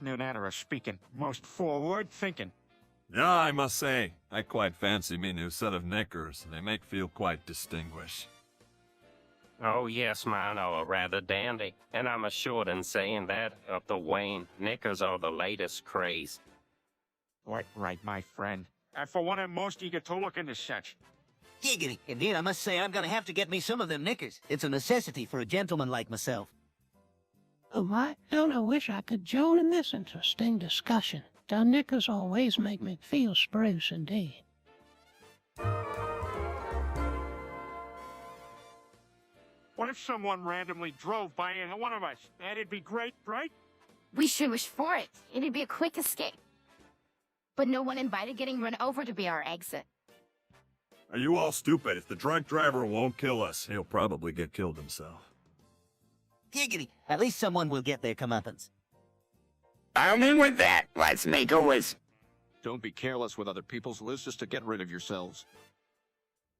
New Natter speaking, most forward thinking. Yeah, I must say, I quite fancy me new set of knickers. They make feel quite distinguished. Oh yes, mine are rather dandy, and I'm assured in saying that of the Wayne, knickers are the latest craze. Quite right, my friend. I for one am most eager to look into such. Giggity. Indeed, I must say I'm gonna have to get me some of them knickers. It's a necessity for a gentleman like myself. Oh my, don't I wish I could join in this interesting discussion. The knickers always make me feel spruce indeed. What if someone randomly drove by one of us? That'd be great, right? We should wish for it. It'd be a quick escape. But no one invited getting run over to be our exit. Are you all stupid? If the drunk driver won't kill us, he'll probably get killed himself. Giggity. At least someone will get their comeuppance. I'm in with that. Let's make a wish. Don't be careless with other people's lives just to get rid of yourselves.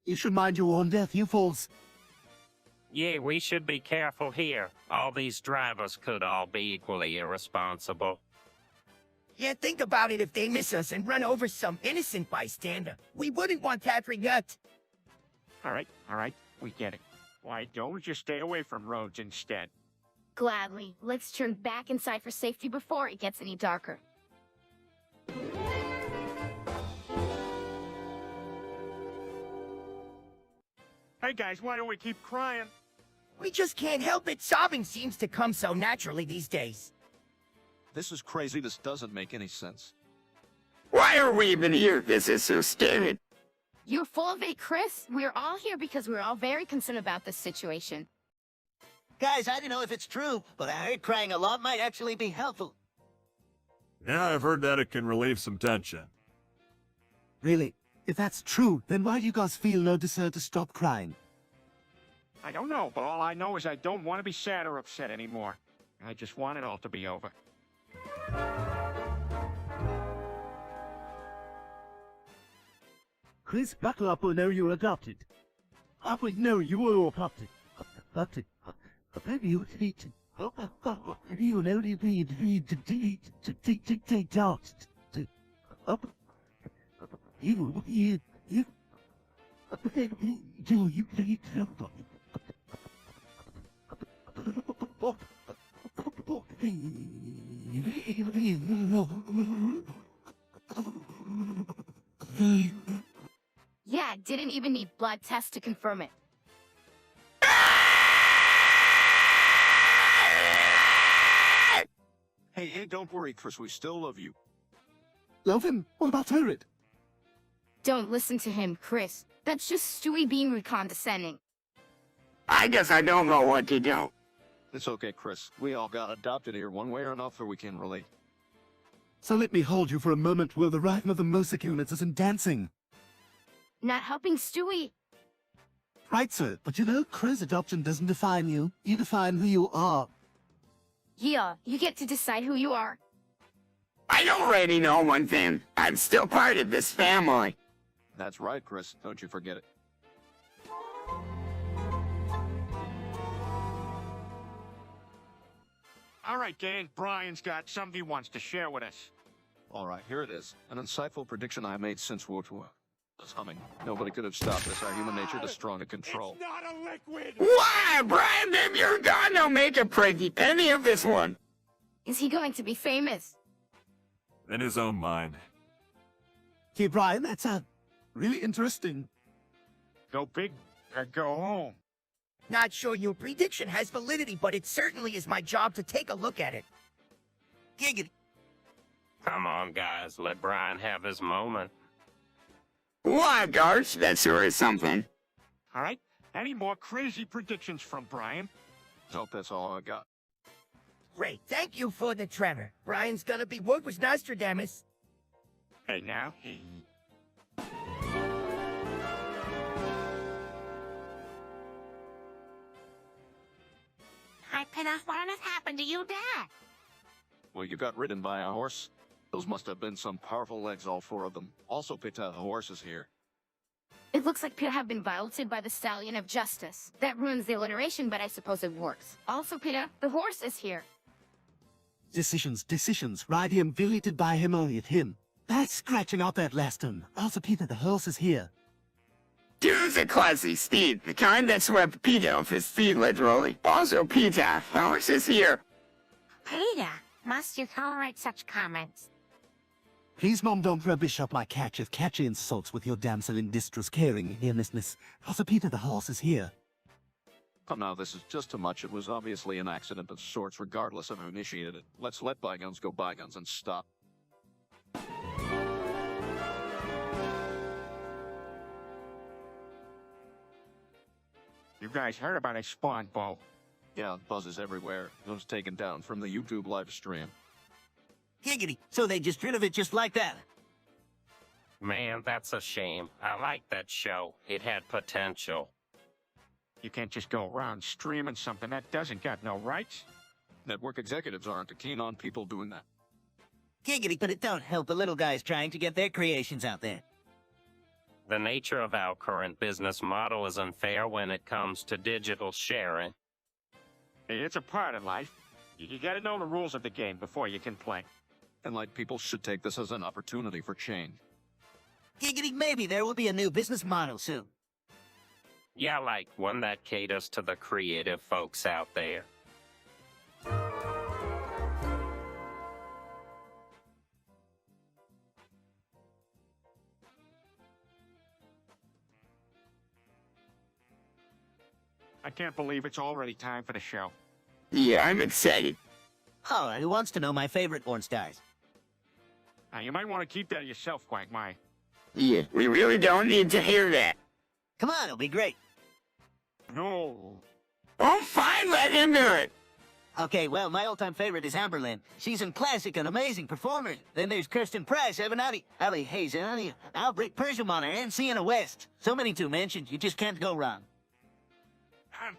You should mind your own death, you fools. Yeah, we should be careful here. All these drivers could all be equally irresponsible. Yeah, think about it if they miss us and run over some innocent bystander. We wouldn't want that regret. All right, we get it. Why don't you stay away from roads instead? Gladly. Let's turn back inside for safety before it gets any darker. Hey guys, why don't we keep crying? We just can't help it. Sobbing seems to come so naturally these days. This is crazy. This doesn't make any sense. Why are we even here? This is so stupid. You're full of it, Chris. We're all here because we're all very concerned about this situation. Guys, I don't know if it's true, but I heard crying a lot might actually be helpful. Yeah, I've heard that it can relieve some tension. Really? If that's true, then why do you guys feel no desire to stop crying? I don't know, but all I know is I don't want to be sad or upset anymore. I just want it all to be over. Chris, buckle up or know you're adopted. I would know you were adopted. Adopted. Maybe you need to... You only need to take out. You need Yeah, didn't even need blood tests to confirm it. Hey, don't worry, Chris. We still love you. Love him? What about Turret? Don't listen to him, Chris. That's just Stewie being condescending. I guess I don't know what to do. It's okay, Chris. We all got adopted here one way or another. We can relate. So let me hold you for a moment while the rhythm of the music units isn't dancing. Not helping Stewie. Right, sir. But you know, Chris, adoption doesn't define you. You define who you are. Yeah, you get to decide who you are. I already know one thing. I'm still part of this family. That's right, Chris. Don't you forget it. All right, gang, Brian's got something he wants to share with us. All right, here it is. An insightful prediction I made since World War was humming. Nobody could have stopped us. Our human nature is strong to control. It's not a liquid! Why, Brian, if you're gonna make a pretty penny of this one. Is he going to be famous? In his own mind. Okay, Brian, that's really interesting. Go big or go home. Not sure your prediction has validity, but it certainly is my job to take a look at it. Giggity. Come on, guys. Let Brian have his moment. Why, gosh, that's sure is something. All right, any more crazy predictions from Brian? Hope that's all I got. Great, thank you for the tremor. Brian's gonna be work with Nostradamus. Hey, now. Hi, Pinna. What on earth happened to you, Dad? Well, you got ridden by a horse? Those must have been some powerful legs, all four of them. Also, Pita, the horse is here. It looks like Peter have been violated by the Stallion of Justice. That ruins the alliteration, but I suppose it works. Also, Peter, the horse is here. Decisions. Ride him, deleted by him, only him. That's scratching out that last one. Also, Peter, the horse is here. Dude's a classy steed, the kind that swept Peter off his feet literally. Also, Peter, the horse is here. Peter, must you tolerate such comments? Please, Mom, don't rubbish up my catchy insults with your damsel in distress caring earnestness. Also, Peter, the horse is here. Come now, this is just too much. It was obviously an accident of sorts, regardless of who initiated it. Let's let bygones go bygones and stop. You guys heard about a SpongeBob? Yeah, buzz is everywhere. It was taken down from the YouTube live stream. Giggity, so they just rid of it just like that. Man, that's a shame. I like that show. It had potential. You can't just go around streaming something that doesn't got no rights. Network executives aren't keen on people doing that. Giggity, but it don't help the little guys trying to get their creations out there. The nature of our current business model is unfair when it comes to digital sharing. It's a part of life. You gotta know the rules of the game before you can play. And like people should take this as an opportunity for change. Giggity, maybe there will be a new business model soon. Yeah, like one that caters to the creative folks out there. I can't believe it's already time for the show. Yeah, I'm excited. Oh, who wants to know my favorite porn stars? Now, you might want to keep that to yourself, Quagmire. Yeah, we really don't need to hear that. Come on, it'll be great. No. Oh, fine, let him do it. Okay, well, my all-time favorite is Amberlynn. She's a classic and amazing performer. Then there's Kirsten Price, Evanati, Ali Hazen, Albrecht Persiamon, and Sienna West. So many to mention, you just can't go wrong.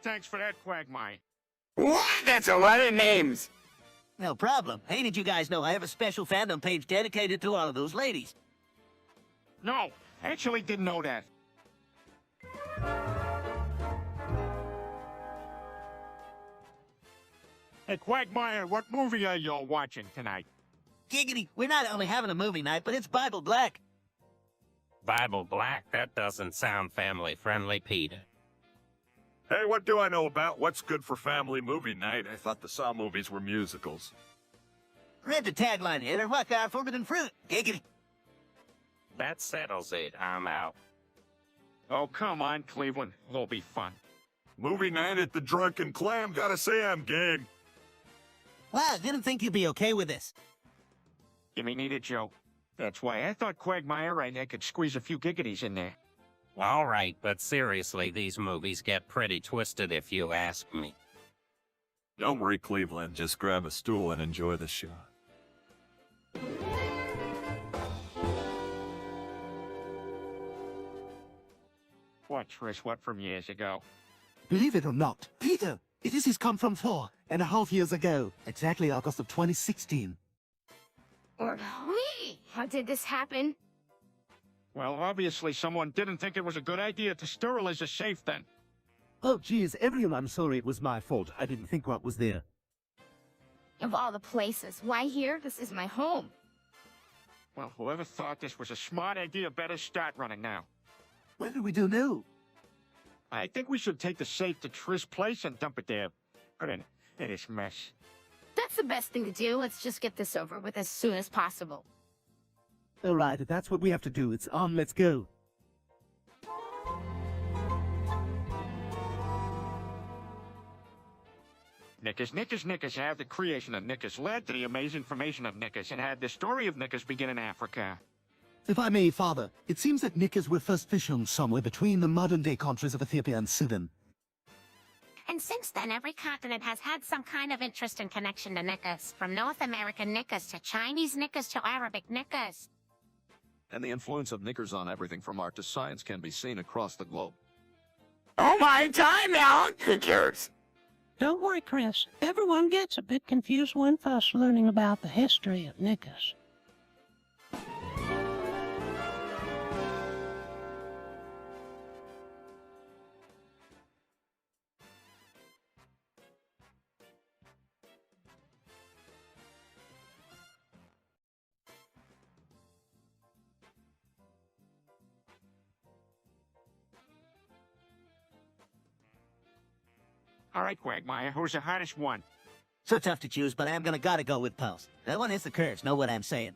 Thanks for that, Quagmire. What? That's a lot of names. No problem. Hey, did you guys know I have a special fandom page dedicated to all of those ladies? No, actually didn't know that. Hey, Quagmire, what movie are you watching tonight? Giggity, we're not only having a movie night, but it's Bible Black. Bible Black? That doesn't sound family-friendly, Peter. Hey, what do I know about what's good for family movie night? I thought the Saw movies were musicals. Read the tagline here, what our forbidden fruit. Giggity. That settles it. I'm out. Oh, come on, Cleveland. It'll be fun. Movie night at the Drunken Clam, gotta say I'm game. Wow, didn't think you'd be okay with this. Give me needed joke. That's why I thought Quagmire right there could squeeze a few giggities in there. All right, but seriously, these movies get pretty twisted if you ask me. Don't worry, Cleveland. Just grab a stool and enjoy the show. What, Trish, what from years ago? Believe it or not, Peter, it is come from 4.5 years ago, exactly August of 2016. How did this happen? Well, obviously someone didn't think it was a good idea to sterilize a safe then. Oh, geez, everyone, I'm sorry it was my fault. I didn't think what was there. Of all the places, why here? This is my home. Well, whoever thought this was a smart idea better start running now. What do we do now? I think we should take the safe to Trish's place and dump it there. Put in this mess. That's the best thing to do. Let's just get this over with as soon as possible. All right, if that's what we have to do, it's on, let's go. Knickers have the creation of Knickers led to the amazing formation of Knickers and had the story of Knickers begin in Africa. If I may, Father, it seems that knickers were first fashioned somewhere between the modern-day countries of Ethiopia and Sudan. And since then, every continent has had some kind of interest and connection to knickers, from North American knickers to Chinese knickers to Arabic knickers. And the influence of knickers on everything from art to science can be seen across the globe. Oh my time now, knickers! Don't worry, Chris. Everyone gets a bit confused when first learning about the history of knickers. All right, Quagmire, who's the hottest one? So tough to choose, but I'm gotta go with Pulse. That one is the curse, know what I'm saying?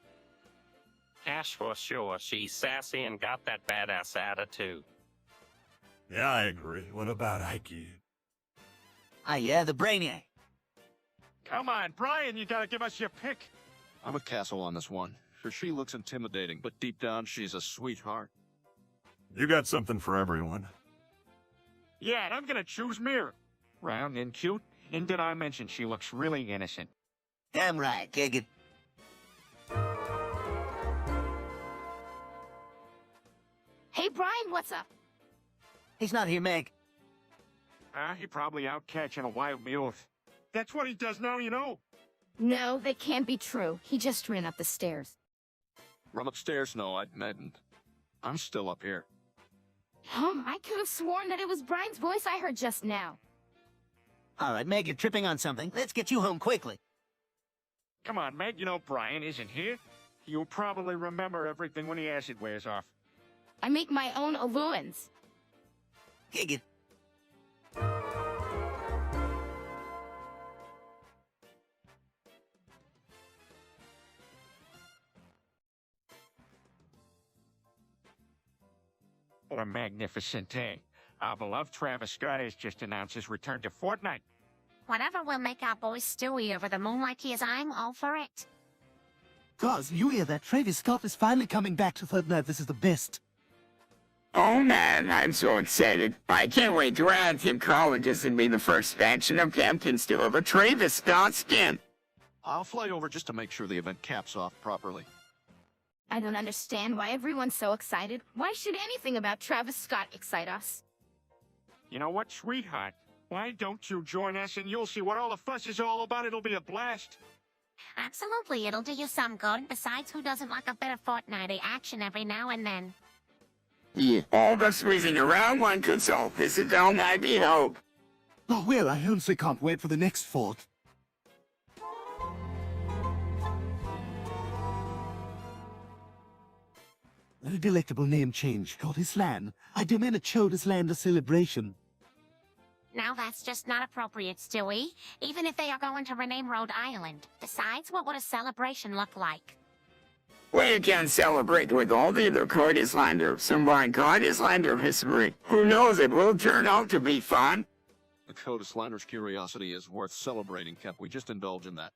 Ash for sure. She's sassy and got that badass attitude. Yeah, I agree. What about Ike? Ah, yeah, the Brainiac. Come on, Brian, you gotta give us your pick. I'm with Castle on this one. Sure, she looks intimidating, but deep down, she's a sweetheart. You got something for everyone. Yeah, and I'm gonna choose Mirror. Round and cute, and did I mention she looks really innocent? Damn right, kick it. Hey, Brian, what's up? He's not here, Meg. He probably out catching a wild mule. That's what he does now, you know. No, that can't be true. He just ran up the stairs. From upstairs, no, I didn't. I'm still up here. I could have sworn that it was Brian's voice I heard just now. All right, Meg, you're tripping on something. Let's get you home quickly. Come on, Meg, you know Brian isn't here. You'll probably remember everything when the acid wears off. I make my own illusions. Kick it. What a magnificent day. Our beloved Travis Scott has just announced his return to Fortnite. Whatever will make our boy Stewie over the moonlight years, I'm all for it. Guys, you hear that? Travis Scott is finally coming back to Fortnite. This is the best. Oh man, I'm so excited. I can't wait to add Tim Colleges and be the first faction of captains to have a Travis Scott skin. I'll fly over just to make sure the event caps off properly. I don't understand why everyone's so excited. Why should anything about Travis Scott excite us? You know what, sweetheart? Why don't you join us and you'll see what all the fuss is all about? It'll be a blast. Absolutely, it'll do you some good. Besides, who doesn't like a bit of Fortnite action every now and then? Yeah, all this reason around one console. This is all I be hope. Oh, well, I honestly can't wait for the next fort. A delectable name change called Island. I demand a Chodas Lander celebration. Now that's just not appropriate, Stewie. Even if they are going to rename Rhode Island. Besides, what would a celebration look like? We can celebrate with all the other Curtis Lander, some fine Curtis Lander history. Who knows, it will turn out to be fun. The Codus Lander's curiosity is worth celebrating, Kep. We just indulge in that.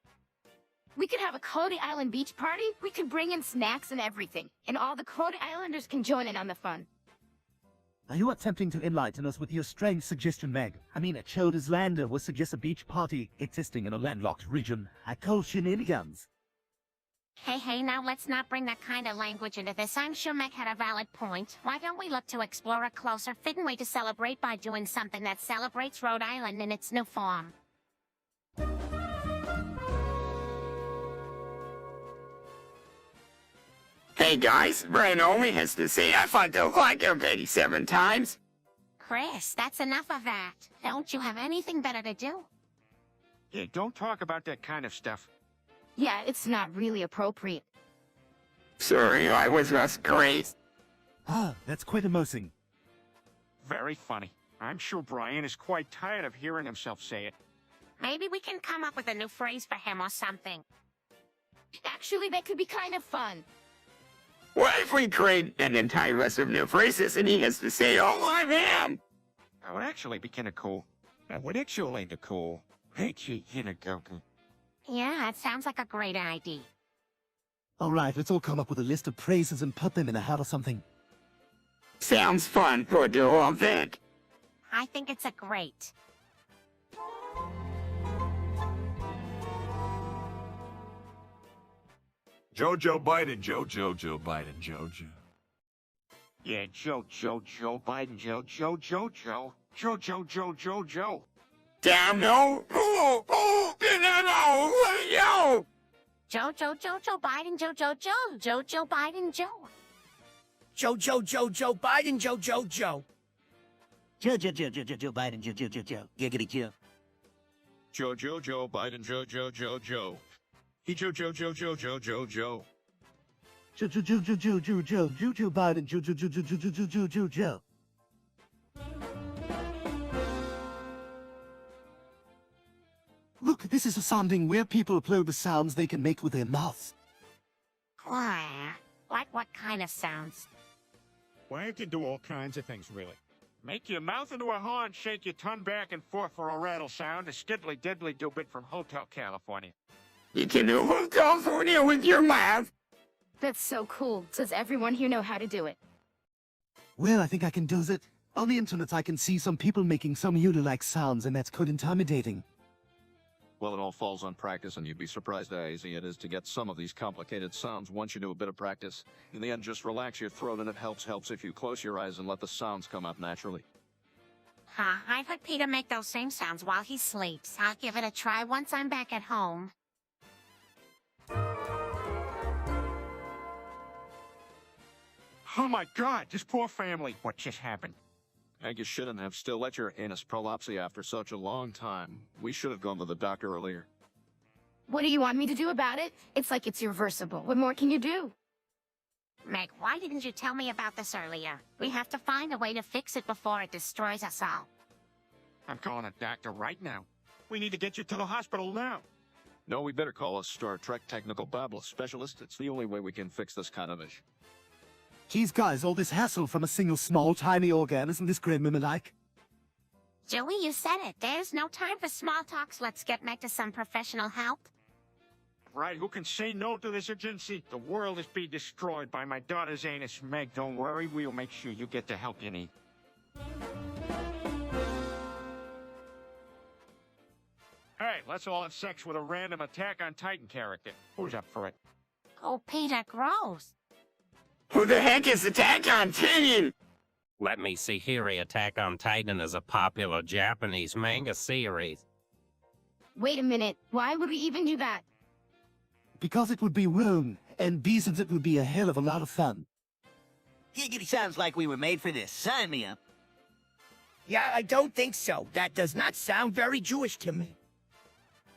We could have a Cody Island beach party. We could bring in snacks and everything. And all the Cody Islanders can join in on the fun. Are you attempting to enlighten us with your strange suggestion, Meg? I mean, a Chodas Lander would suggest a beach party existing in a landlocked region. I call shenanigans. Hey, now let's not bring that kind of language into this. I'm sure Meg had a valid point. Why don't we look to explore a closer, fitting way to celebrate by doing something that celebrates Rhode Island in its new form? Hey guys, Brian only has to say I fought the like him 87 times. Chris, that's enough of that. Don't you have anything better to do? Yeah, don't talk about that kind of stuff. Yeah, it's not really appropriate. Sorry, I was just crazy. Ah, that's quite amusing. Very funny. I'm sure Brian is quite tired of hearing himself say it. Maybe we can come up with a new phrase for him or something. Actually, that could be kind of fun. What if we create an entire list of new phrases and he has to say, oh, I am? That would actually be kind of cool. That would actually be cool. Hey, Goku. Yeah, it sounds like a great idea. All right, let's all come up with a list of praises and put them in a hat or something. Sounds fun. What do you all think? I think it's a great. Jojo Biden, Jojo Biden, Jojo. Yeah, Joe Biden, Joe. Damn no! Oh, yo! Joe Biden, Joe Biden, Joe. Joe Biden, Joe. Joe Biden, Joe. Giggity Joe. Joe Biden, Joe. He Joe. Joe Biden, Joe. Look, this is a sounding where people upload the sounds they can make with their mouths. Like what kind of sounds? Well, you can do all kinds of things, really. Make your mouth into a horn, shake your tongue back and forth for a rattle sound, a skiddly diddly do bit from Hotel California. You can do Hotel California with your mouth. That's so cool. Does everyone here know how to do it? Well, I think I can do it. On the internet, I can see some people making some Yoda-like sounds, and that's quite intimidating. Well, it all falls on practice, and you'd be surprised how easy it is to get some of these complicated sounds once you do a bit of practice. In the end, just relax your throat, and it helps if you close your eyes and let the sounds come out naturally. I've heard Peter make those same sounds while he sleeps. I'll give it a try once I'm back at home. Oh my God, this poor family. What just happened? Hank, you shouldn't have still let your anus prolapse after such a long time. We should have gone to the doctor earlier. What do you want me to do about it? It's like it's irreversible. What more can you do? Meg, why didn't you tell me about this earlier? We have to find a way to fix it before it destroys us all. I'm calling a doctor right now. We need to get you to the hospital now. No, we better call a Star Trek technical babble specialist. It's the only way we can fix this kind of issue. Geez, guys, all this hassle from a single small, tiny organ, isn't this grandmama-like? Joey, you said it. There's no time for small talks. Let's get Meg to some professional help. Right, who can say no to this urgency? The world is being destroyed by my daughter's anus. Meg, don't worry, we'll make sure you get the help you need. Hey, let's all have sex with a random Attack on Titan character. Who's up for it? Oh, Peter, gross. Who the heck is Attack on Titan? Let me see here. Attack on Titan is a popular Japanese manga series. Wait a minute. Why would we even do that? Because it would be wrong, and B, since it would be a hell of a lot of fun. Giggity sounds like we were made for this. Sign me up. Yeah, I don't think so. That does not sound very Jewish to me.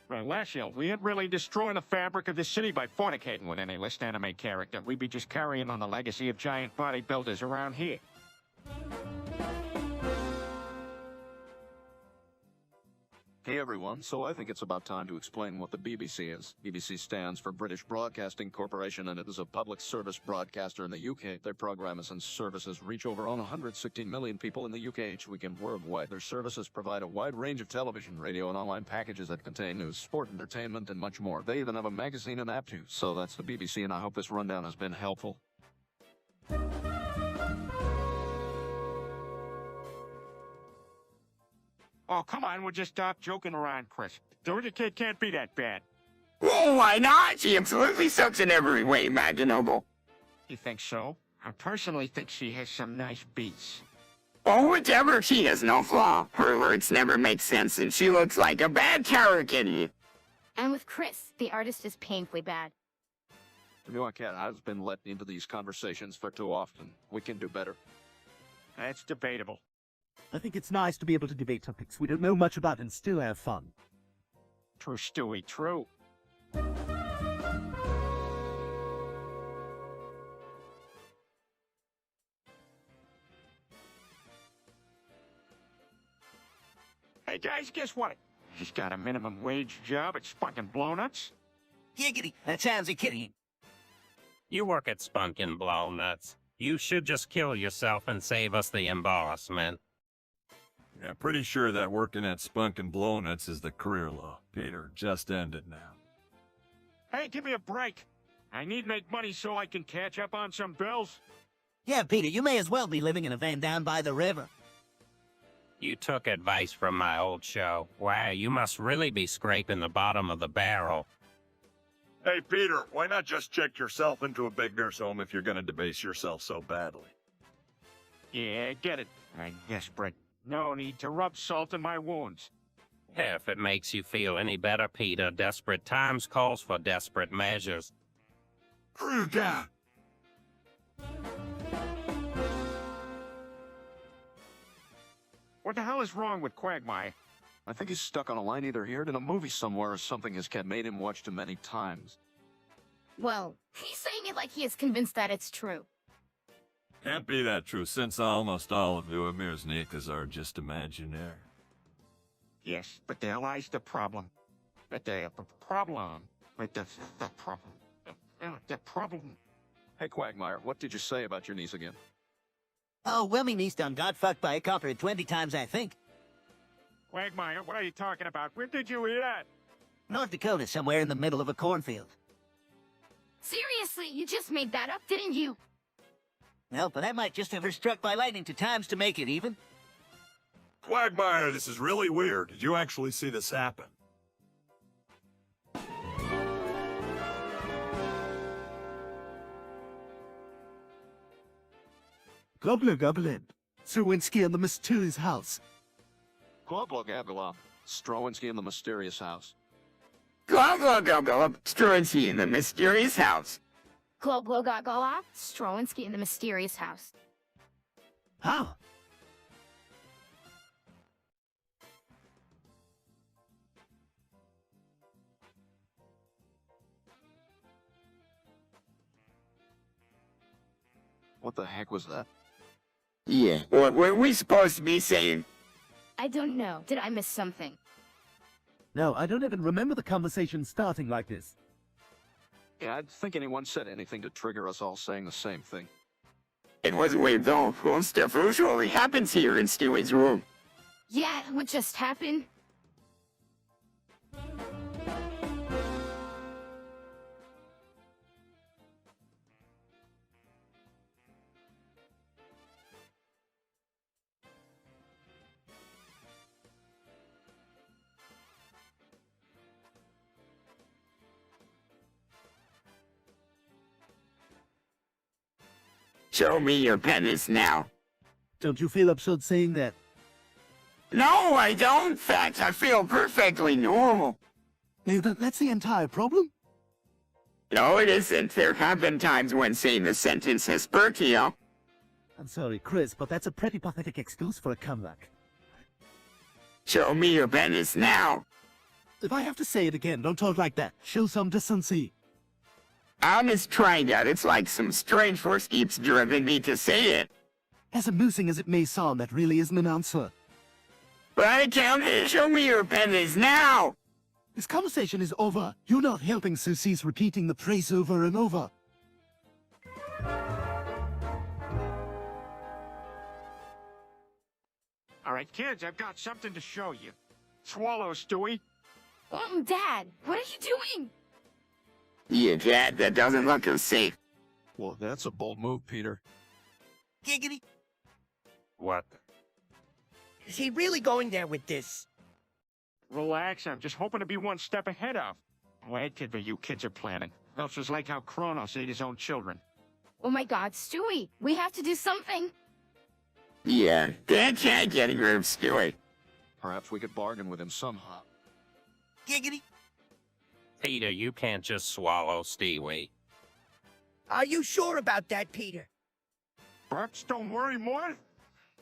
Well, Lashiel, we ain't really destroying the fabric of this city by fornicating with any list anime character. We'd be just carrying on the legacy of giant bodybuilders around here. Hey everyone, so I think it's about time to explain what the BBC is. BBC stands for British Broadcasting Corporation, and it is a public service broadcaster in the UK. Their programs and services reach over 116 million people in the UK each weekend worldwide. Their services provide a wide range of television, radio, and online packages that contain news, sport, entertainment, and much more. They even have a magazine and app too. So that's the BBC, and I hope this rundown has been helpful. Oh, come on, we'll just stop joking around, Chris. Doja Kid can't be that bad. Oh, why not? She absolutely sucks in every way imaginable. You think so? I personally think she has some nice beats. Oh, whatever. She has no flaw. Her words never make sense, and she looks like a bad tarot kitty. And with Chris, the artist is painfully bad. You know what, Kat? I've been let into these conversations for too often. We can do better. That's debatable. I think it's nice to be able to debate topics we don't know much about and still have fun. True, Stewie, true. Hey guys, guess what? He's got a minimum wage job at Spunk and Blownuts. Giggity, that sounds a kitty. You work at Spunk and Blownuts. You should just kill yourself and save us the embarrassment. Yeah, pretty sure that working at Spunk and Blownuts is the career law. Peter, just end it now. Hey, give me a break. I need to make money so I can catch up on some bills. Yeah, Peter, you may as well be living in a van down by the river. You took advice from my old show. Wow, you must really be scraping the bottom of the barrel. Hey, Peter, why not just check yourself into a big nurse home if you're gonna debase yourself so badly? Yeah, I get it. I'm desperate. No need to rub salt in my wounds. If it makes you feel any better, Peter, desperate times calls for desperate measures. Crew down! What the hell is wrong with Quagmire? I think he's stuck on a line either here in a movie somewhere or something his cat made him watch too many times. Well, he's saying it like he is convinced that it's true. Can't be that true, since almost all of Uemir's Nikas are just imaginary. Yes, but there lies the problem. But the problem with the problem. The problem. Hey, Quagmire, what did you say about your niece again? Oh, well, me niece done got fucked by a copper 20 times, I think. Quagmire, what are you talking about? Where did you hear that? North Dakota, somewhere in the middle of a cornfield. Seriously, you just made that up, didn't you? Well, but I might just have her struck by lightning 2 times to make it even. Quagmire, this is really weird. Did you actually see this happen? Gobbler, goblin. Sruwinski and the mysterious house. Globlo Gabgala, Strowinski in the mysterious house. Glub, glub, glub, glub. Struensky in the mysterious house. Globlo got go off, Strowinski in the mysterious house. How? What the heck was that? Yeah, what were we supposed to be saying? I don't know. Did I miss something? No, I don't even remember the conversation starting like this. Yeah, I don't think anyone said anything to trigger us all saying the same thing. It was weird though. Cool stuff usually happens here in Stewie's room. Yeah, what just happened? Show me your penis now. Don't you feel absurd saying that? No, I don't. In fact, I feel perfectly normal. No, that's the entire problem? No, it isn't. There have been times when saying the sentence has burnt you. I'm sorry, Chris, but that's a pretty pathetic excuse for a comeback. Show me your penis now. If I have to say it again, don't talk like that. Show some decency. I'm just trying that. It's like some strange force keeps driving me to say it. As amusing as it may sound, that really isn't an answer. But I can't. Show me your penis now. This conversation is over. You're not helping, so cease repeating the phrase over and over. All right, kids, I've got something to show you. Swallow, Stewie. Dad, what are you doing? Yeah, Dad, that doesn't look as safe. Well, that's a bold move, Peter. Giggity. What? Is he really going there with this? Relax, I'm just hoping to be one step ahead of. Whatever you kids are planning. Else it's like how Kronos ate his own children. Oh my god, Stewie, we have to do something. Yeah, Dad can't get rid of Stewie. Perhaps we could bargain with him somehow. Giggity. Peter, you can't just swallow Stewie. Are you sure about that, Peter? Burks, don't worry, more.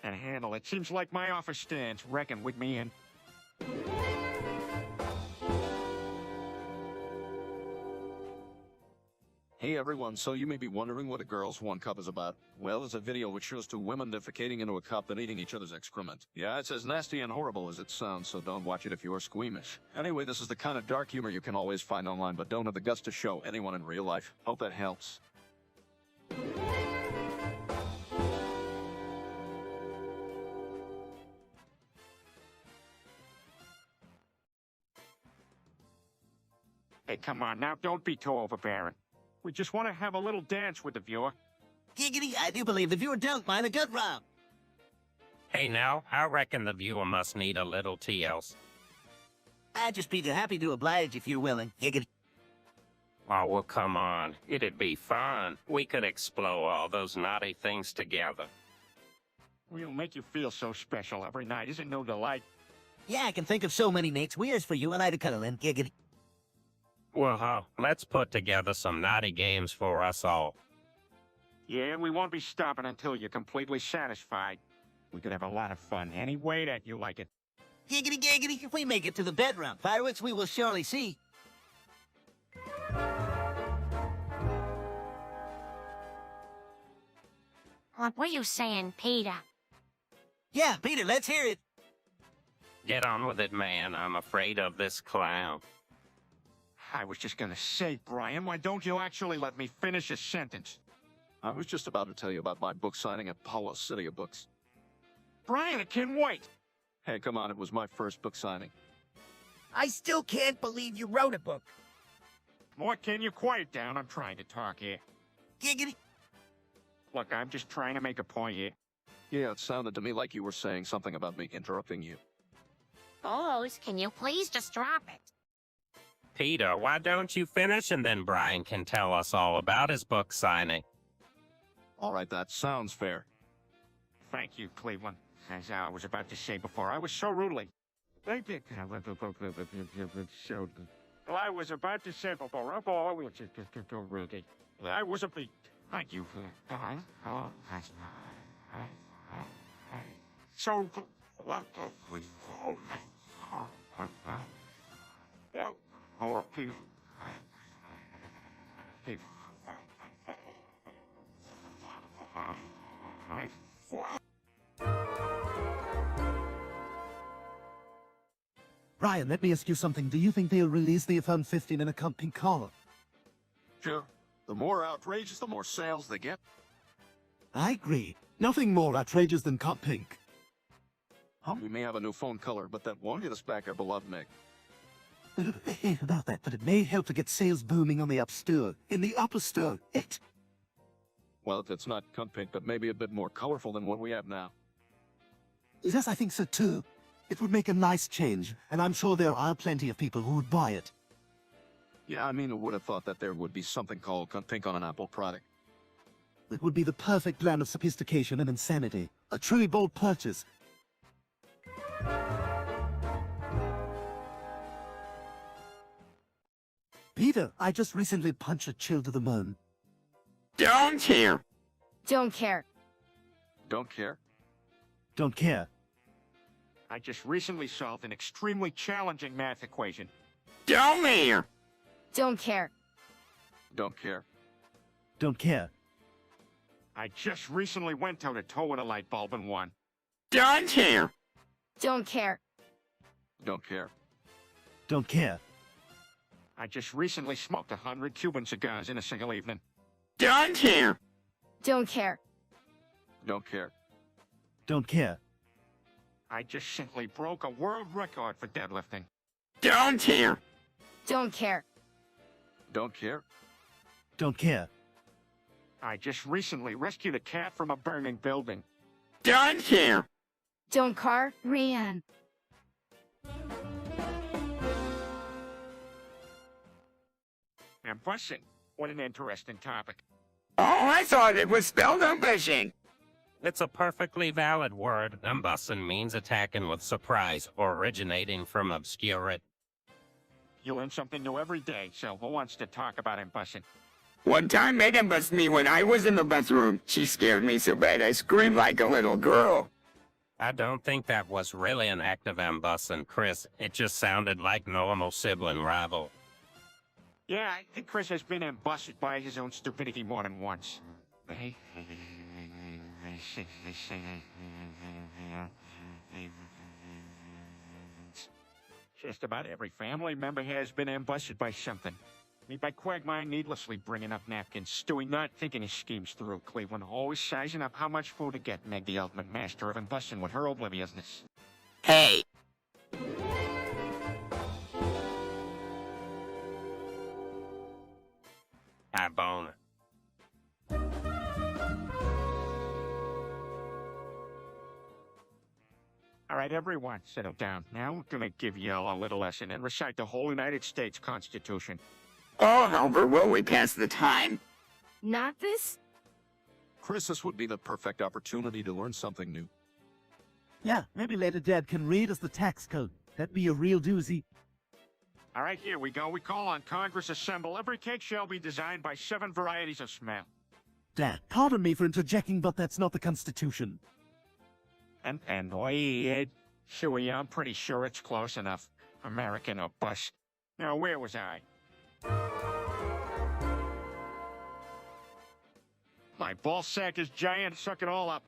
And handle it. Seems like my offer stands. Reckon with me in. Hey everyone, so you may be wondering what a Girls One Cup is about. Well, it's a video which shows 2 women defecating into a cup and eating each other's excrement. Yeah, it's as nasty and horrible as it sounds, so don't watch it if you are squeamish. Anyway, this is the kind of dark humor you can always find online, but don't have the guts to show anyone in real life. Hope that helps. Hey, come on now, don't be too overbearing. We just want to have a little dance with the viewer. Giggity, I do believe the viewer don't mind a good romp. Hey now, I reckon the viewer must need a little TLC. I'd just be too happy to oblige if you're willing. Giggity. Oh, well, come on. It'd be fun. We could explore all those naughty things together. We'll make you feel so special every night. Isn't no delight? Yeah, I can think of so many Nate's weirds for you and I to cuddle in. Giggity. Well, let's put together some naughty games for us all. Yeah, we won't be stopping until you're completely satisfied. We could have a lot of fun any way that you like it. Giggity, giggity. If we make it to the bedroom, fireworks we will surely see. What were you saying, Peter? Yeah, Peter, let's hear it. Get on with it, man. I'm afraid of this clown. I was just gonna say, Brian, why don't you actually let me finish a sentence? I was just about to tell you about my book signing at Paula City of Books. Brian, it can wait. Hey, come on, it was my first book signing. I still can't believe you wrote a book. Boy, can you quiet down? I'm trying to talk here. Giggity. Look, I'm just trying to make a point here. Yeah, it sounded to me like you were saying something about me interrupting you. Boys, can you please just drop it? Peter, why don't you finish and then Brian can tell us all about his book signing? All right, that sounds fair. Thank you, Cleveland. As I was about to say before, I was so rudely. I was about to say before, Rudy. I was a beat. Thank you. So, Brian, let me ask you something. Do you think they'll release the iPhone 15 in a pink color? Sure. The more outrageous, the more sales they get. I agree. Nothing more outrageous than pink. We may have a new phone color, but that won't get us back our beloved Meg. About that, but it may help to get sales booming on the App Store. In the Upper Store, Well, if it's not cunt pink, but maybe a bit more colorful than what we have now. Yes, I think so too. It would make a nice change, and I'm sure there are plenty of people who would buy it. Yeah, I mean, I would have thought that there would be something called cunt pink on an Apple product. It would be the perfect blend of sophistication and insanity. A truly bold purchase. Peter, I just recently punched a chill to the moon. Don't care. Don't care. Don't care. Don't care. I just recently solved an extremely challenging math equation. Don't care. Don't care. Don't care. Don't care. I just recently went toe to toe with a light bulb and won. Don't care. Don't care. Don't care. Don't care. I just recently smoked 100 Cuban cigars in a single evening. Don't care. Don't care. Don't care. Don't care. I just simply broke a world record for deadlifting. Don't care. Don't care. Don't care. Don't care. I just recently rescued a cat from a burning building. Don't care. Don't car. Rian. And busing. What an interesting topic. Oh, I thought it was spelled ambushing. It's a perfectly valid word. Ambussin means attacking with surprise, or originating from obscurity. You learn something new every day, so who wants to talk about ambusing? One time Megan buzzed me when I was in the bathroom. She scared me so bad I screamed like a little girl. I don't think that was really an act of ambussin, Chris. It just sounded like normal sibling rival. Yeah, I think Chris has been ambusted by his own stupidity more than once. Just about every family member has been ambusted by something. Me by Quagmire needlessly bringing up napkins, Stewie not thinking his schemes through, Cleveland always sizing up how much food to get, Meg the ultimate master of ambusting with her obliviousness. Hey. I boner. All right, everyone, settle down. Now we're gonna give you all a little lesson and recite the whole United States Constitution. Oh, however will we pass the time? Not this? Chris, this would be the perfect opportunity to learn something new. Yeah, maybe later Dad can read us the tax code. That'd be a real doozy. All right, here we go. We call on Congress assemble. Every cake shall be designed by 7 varieties of smell. Dad, pardon me for interjecting, but that's not the Constitution. And Shuey, I'm pretty sure it's close enough. American or bust. Now, where was I? My ball sack is giant. Suck it all up.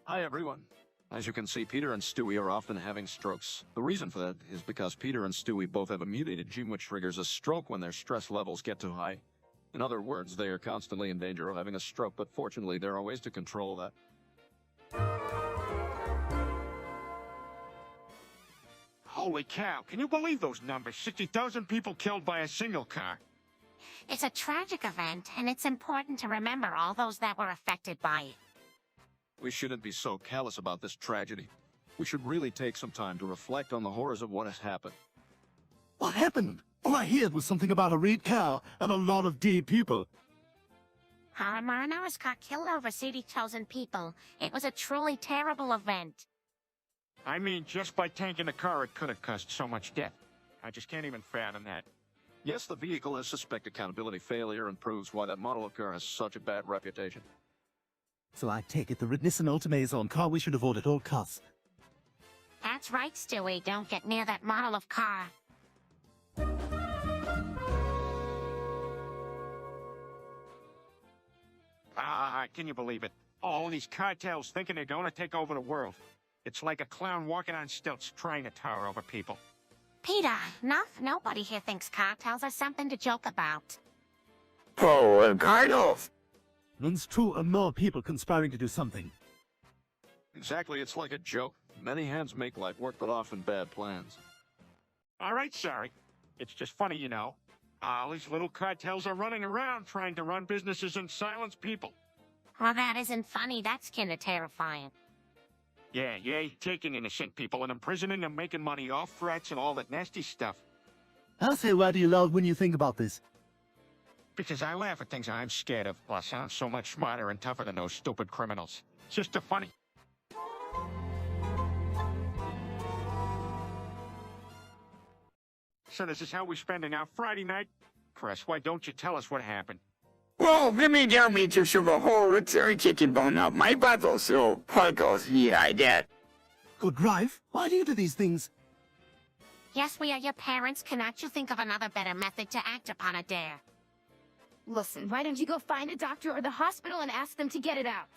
Hi, everyone. As you can see, Peter and Stewie are often having strokes. The reason for that is because Peter and Stewie both have a mutated gene which triggers a stroke when their stress levels get too high. In other words, they are constantly in danger of having a stroke, but fortunately there are ways to control that. Holy cow, can you believe those numbers? 60,000 people killed by a single car. It's a tragic event, and it's important to remember all those that were affected by it. We shouldn't be so callous about this tragedy. We should really take some time to reflect on the horrors of what has happened. What happened? All I heard was something about a red cow and a lot of dead people. Our mariners got killed over 60,000 people. It was a truly terrible event. I mean, just by tanking the car, it could have caused so much death. I just can't even fathom that. Yes, the vehicle has suspect accountability failure and proves why that model of car has such a bad reputation. So I take it the Nissan Altima is on car we should avoid at all costs. That's right, Stewie. Don't get near that model of car. Can you believe it? All these cartels thinking they're going to take over the world. It's like a clown walking on stilts trying to tower over people. Peter, nobody here thinks cartels are something to joke about. Oh, Cardinals. It's true, and more people conspiring to do something. Exactly, it's like a joke. Many hands make light work, but often bad plans. All right, sorry. It's just funny, you know. All these little cartels are running around trying to run businesses and silence people. Well, that isn't funny. That's kinda terrifying. Yeah, taking innocent people and imprisoning them, making money off threats and all that nasty stuff. I'll say, why do you laugh when you think about this? Because I laugh at things I'm scared of, plus I'm so much smarter and tougher than those stupid criminals. It's just funny. So this is how we're spending our Friday night? Chris, why don't you tell us what happened? Well, let me tell me to shove a whole rotisserie chicken bone up my butthole, so Puckles, yeah, I did. Good drive. Why do you do these things? Yes, we are your parents. Cannot you think of another better method to act upon a dare? Listen, why don't you go find a doctor or the hospital and ask them to get it out?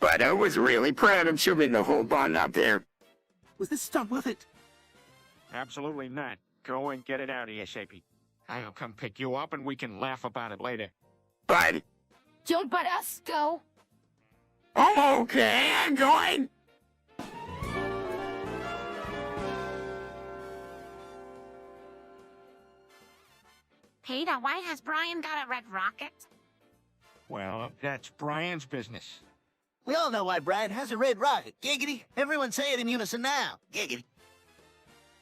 But I was really proud of shoving the whole bun up there. Was this stunt worth it? Absolutely not. Go and get it out ASAP. I'll come pick you up and we can laugh about it later. But... Don't butt us, go! Oh, okay, I'm going. Peter, why has Brian got a red rocket? Well, that's Brian's business. We all know why Brian has a red rocket. Giggity. Everyone say it in unison now. Giggity.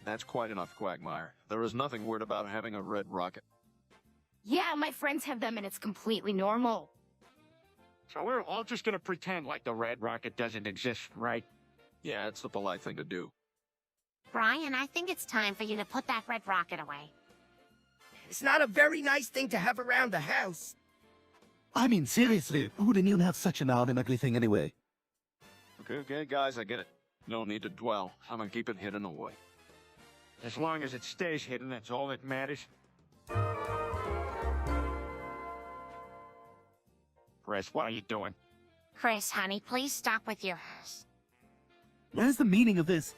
That's quite enough, Quagmire. There is nothing weird about having a red rocket. Yeah, my friends have them and it's completely normal. So we're all just gonna pretend like the red rocket doesn't exist, right? Yeah, it's the polite thing to do. Brian, I think it's time for you to put that red rocket away. It's not a very nice thing to have around the house. I mean, seriously, who wouldn't even have such an odd and ugly thing anyway? Okay, guys, I get it. No need to dwell. I'm gonna keep it hidden away. As long as it stays hidden, that's all that matters. Chris, what are you doing? Chris, honey, please stop with your... What is the meaning of this?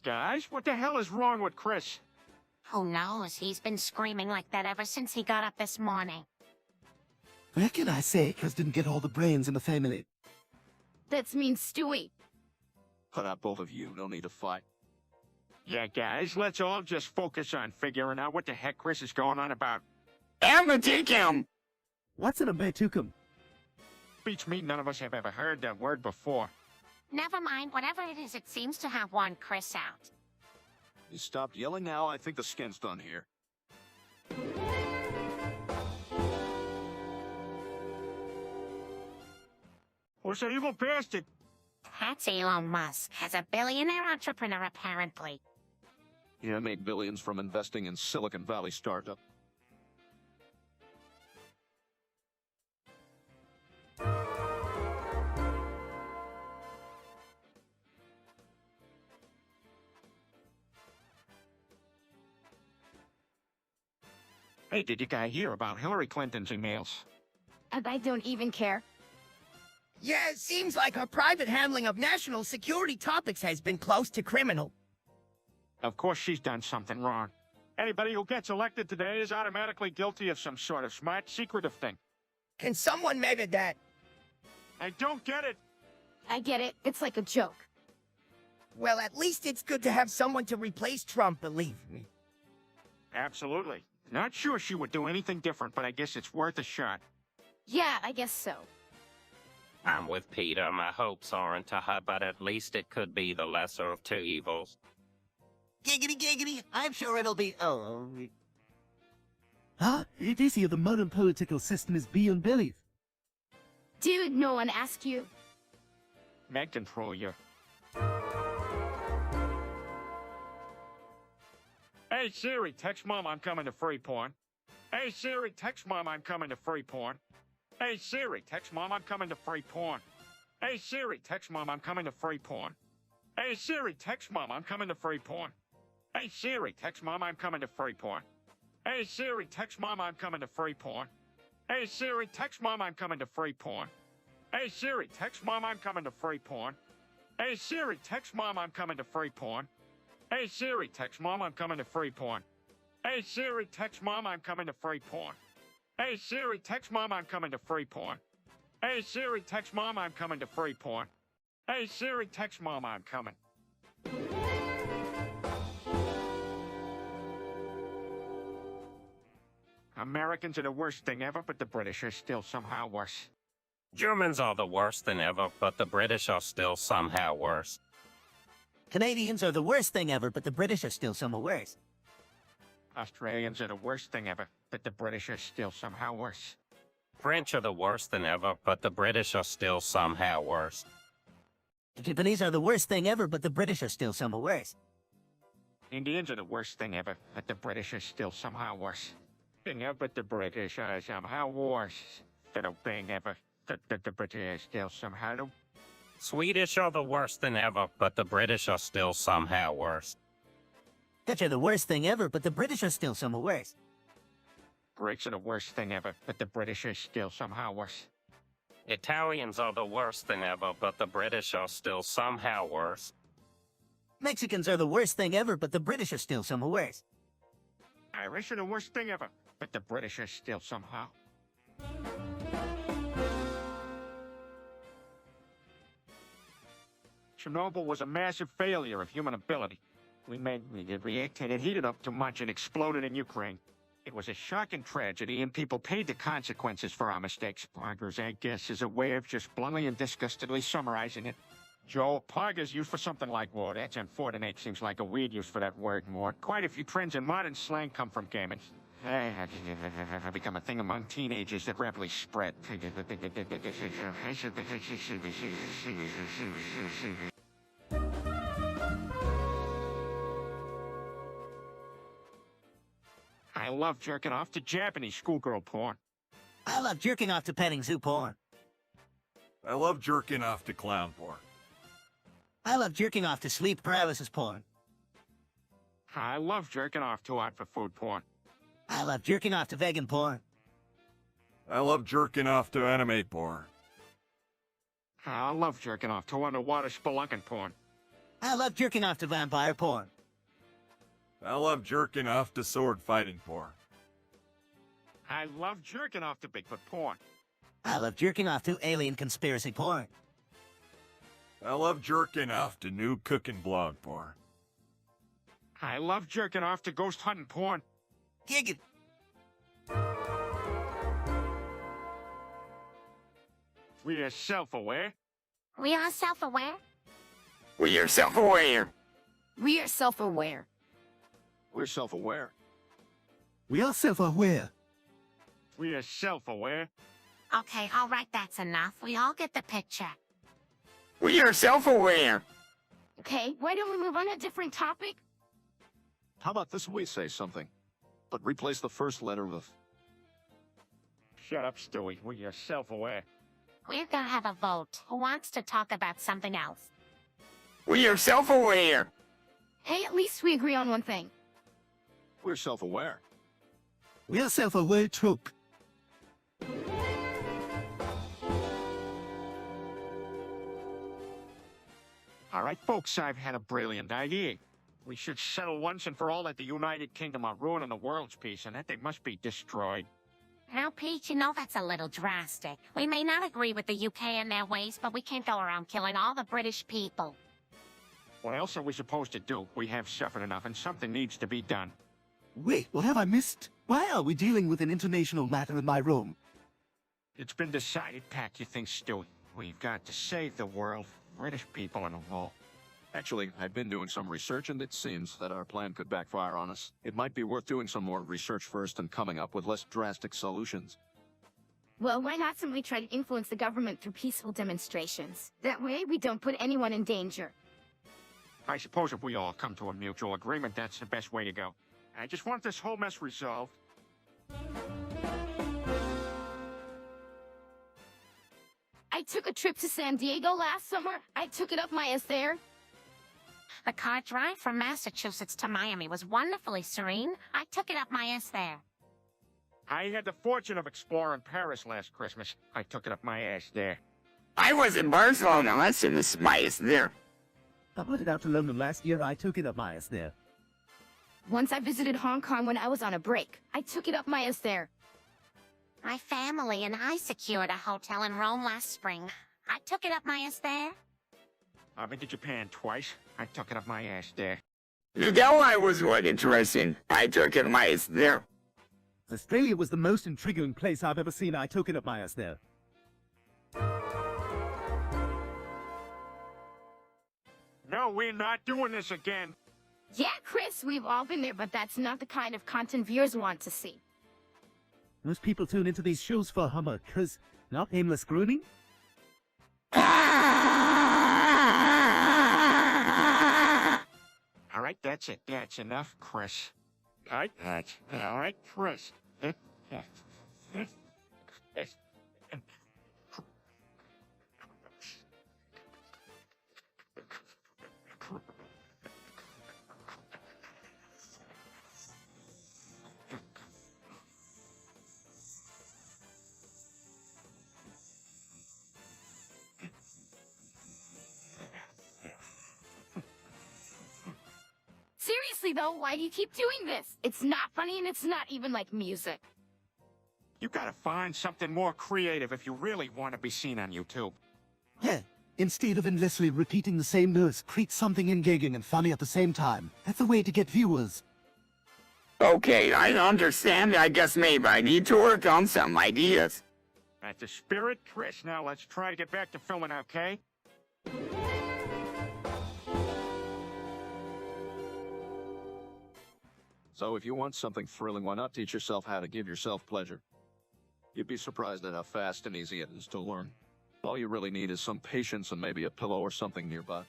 Guys, what the hell is wrong with Chris? Who knows? He's been screaming like that ever since he got up this morning. What can I say? Chris didn't get all the brains in the family. That's mean Stewie. Put out both of you. No need to fight. Yeah, guys, let's all just focus on figuring out what the heck Chris is going on about. Amaticum! What's an abetukum? Beats me, none of us have ever heard that word before. Never mind, whatever it is, it seems to have worn Chris out. You stopped yelling now? I think the skin's done here. Who's that evil bastard? That's Elon Musk, as a billionaire entrepreneur apparently. Yeah, made billions from investing in Silicon Valley startup. Hey, did you guys hear about Hillary Clinton's emails? I don't even care. Yeah, it seems like her private handling of national security topics has been close to criminal. Of course she's done something wrong. Anybody who gets elected today is automatically guilty of some sort of smart, secretive thing. Can someone measure that? I don't get it. I get it. It's like a joke. Well, at least it's good to have someone to replace Trump, believe me. Absolutely. Not sure she would do anything different, but I guess it's worth a shot. Yeah, I guess so. I'm with Peter. My hopes aren't to her, but at least it could be the lesser of two evils. Giggity, giggity. I'm sure it'll be... Oh... Huh? It is here the modern political system is beyond belief. Dude, no one asked you. Meg control you. Hey Siri, text Mom I'm coming to free porn. Hey Siri, text Mom I'm coming to free porn. Hey Siri, text Mom I'm coming to free porn. Hey Siri, text Mom I'm coming to free porn. Hey Siri, text Mom I'm coming to free porn. Hey Siri, text Mom I'm coming to free porn. Hey Siri, text Mom I'm coming to free porn. Hey Siri, text Mom I'm coming to free porn. Hey Siri, text Mom I'm coming to free porn. Hey Siri, text Mom I'm coming to free porn. Hey Siri, text Mom I'm coming to free porn. Hey Siri, text Mom I'm coming to free porn. Hey Siri, text Mom I'm coming to free porn. Hey Siri, text Mom I'm coming to free porn. Hey Siri, text Mom I'm coming. Americans are the worst thing ever, but the British are still somehow worse. Germans are the worst than ever, but the British are still somehow worse. Canadians are the worst thing ever, but the British are still somehow worse. Australians are the worst thing ever, but the British are still somehow worse. French are the worst than ever, but the British are still somehow worse. The Japanese are the worst thing ever, but the British are still somehow worse. Indians are the worst thing ever, but the British are still somehow worse. Thing ever, but the British are somehow worse. The thing ever, the British are still somehow. Swedish are the worst than ever, but the British are still somehow worse. Dutch are the worst thing ever, but the British are still somehow worse. Greeks are the worst thing ever, but the British are still somehow worse. Italians are the worst than ever, but the British are still somehow worse. Mexicans are the worst thing ever, but the British are still somehow worse. Irish are the worst thing ever, but the British are still somehow. Chernobyl was a massive failure of human ability. It reacted, it heated up too much and exploded in Ukraine. It was a shocking tragedy, and people paid the consequences for our mistakes. Poggers, I guess, is a way of just bluntly and disgustedly summarizing it. Joe, poggers used for something like, well, that's unfortunate. Seems like a weird use for that word more. Quite a few trends in modern slang come from gaming. Have become a thing among teenagers that rapidly spread. I love jerking off to Japanese schoolgirl porn. I love jerking off to petting zoo porn. I love jerking off to clown porn. I love jerking off to sleep paralysis porn. I love jerking off to art for food porn. I love jerking off to vegan porn. I love jerking off to anime porn. I love jerking off to underwater spelunking porn. I love jerking off to vampire porn. I love jerking off to sword fighting porn. I love jerking off to Bigfoot porn. I love jerking off to alien conspiracy porn. I love jerking off to new cooking blog porn. I love jerking off to ghost hunting porn. Giggin'. We are self-aware. We are self-aware. We are self-aware. We are self-aware. We're self-aware. We are self-aware. We are self-aware. Okay, all right, that's enough. We all get the picture. We are self-aware. Okay, why don't we move on to a different topic? How about this? We say something, but replace the first letter with. Shut up, Stewie. We are self-aware. We're gonna have a vote. Who wants to talk about something else? We are self-aware. Hey, at least we agree on one thing. We're self-aware. We are self-aware trope. All right, folks, I've had a brilliant idea. We should settle once and for all that the United Kingdom are ruining the world's peace and that they must be destroyed. Now, Pete, you know that's a little drastic. We may not agree with the UK and their ways, but we can't go around killing all the British people. What else are we supposed to do? We have suffered enough and something needs to be done. Wait, what have I missed? Why are we dealing with an international matter in my room? It's been decided, pack your things, Stewie. We've got to save the world, British people and all. Actually, I've been doing some research, and it seems that our plan could backfire on us. It might be worth doing some more research first and coming up with less drastic solutions. Well, why not simply try to influence the government through peaceful demonstrations? That way, we don't put anyone in danger. I suppose if we all come to a mutual agreement, that's the best way to go. I just want this whole mess resolved. I took a trip to San Diego last summer. I took it up my ass there. The car drive from Massachusetts to Miami was wonderfully serene. I took it up my ass there. I had the fortune of exploring Paris last Christmas. I took it up my ass there. I was in Barcelona last in the Smias there. I put it out to London last year. I took it up my ass there. Once I visited Hong Kong when I was on a break. I took it up my ass there. My family and I secured a hotel in Rome last spring. I took it up my ass there. I've been to Japan twice. I took it up my ass there. Ugawa was what interesting. I took it my ass there. Australia was the most intriguing place I've ever seen. I took it up my ass there. No, we're not doing this again. Yeah, Chris, we've all been there, but that's not the kind of content viewers want to see. Most people tune into these shows for humor, cause not aimless grooming. All right, that's it. That's enough, Chris. All right, Chris. Seriously, though, why do you keep doing this? It's not funny and it's not even like music. You gotta find something more creative if you really want to be seen on YouTube. Yeah, instead of endlessly repeating the same notes, create something engaging and funny at the same time. That's the way to get viewers. Okay, I understand. I guess maybe I need to work on some ideas. That's the spirit, Chris. Now let's try to get back to filming, okay? So if you want something thrilling, why not teach yourself how to give yourself pleasure? You'd be surprised at how fast and easy it is to learn. All you really need is some patience and maybe a pillow or something nearby.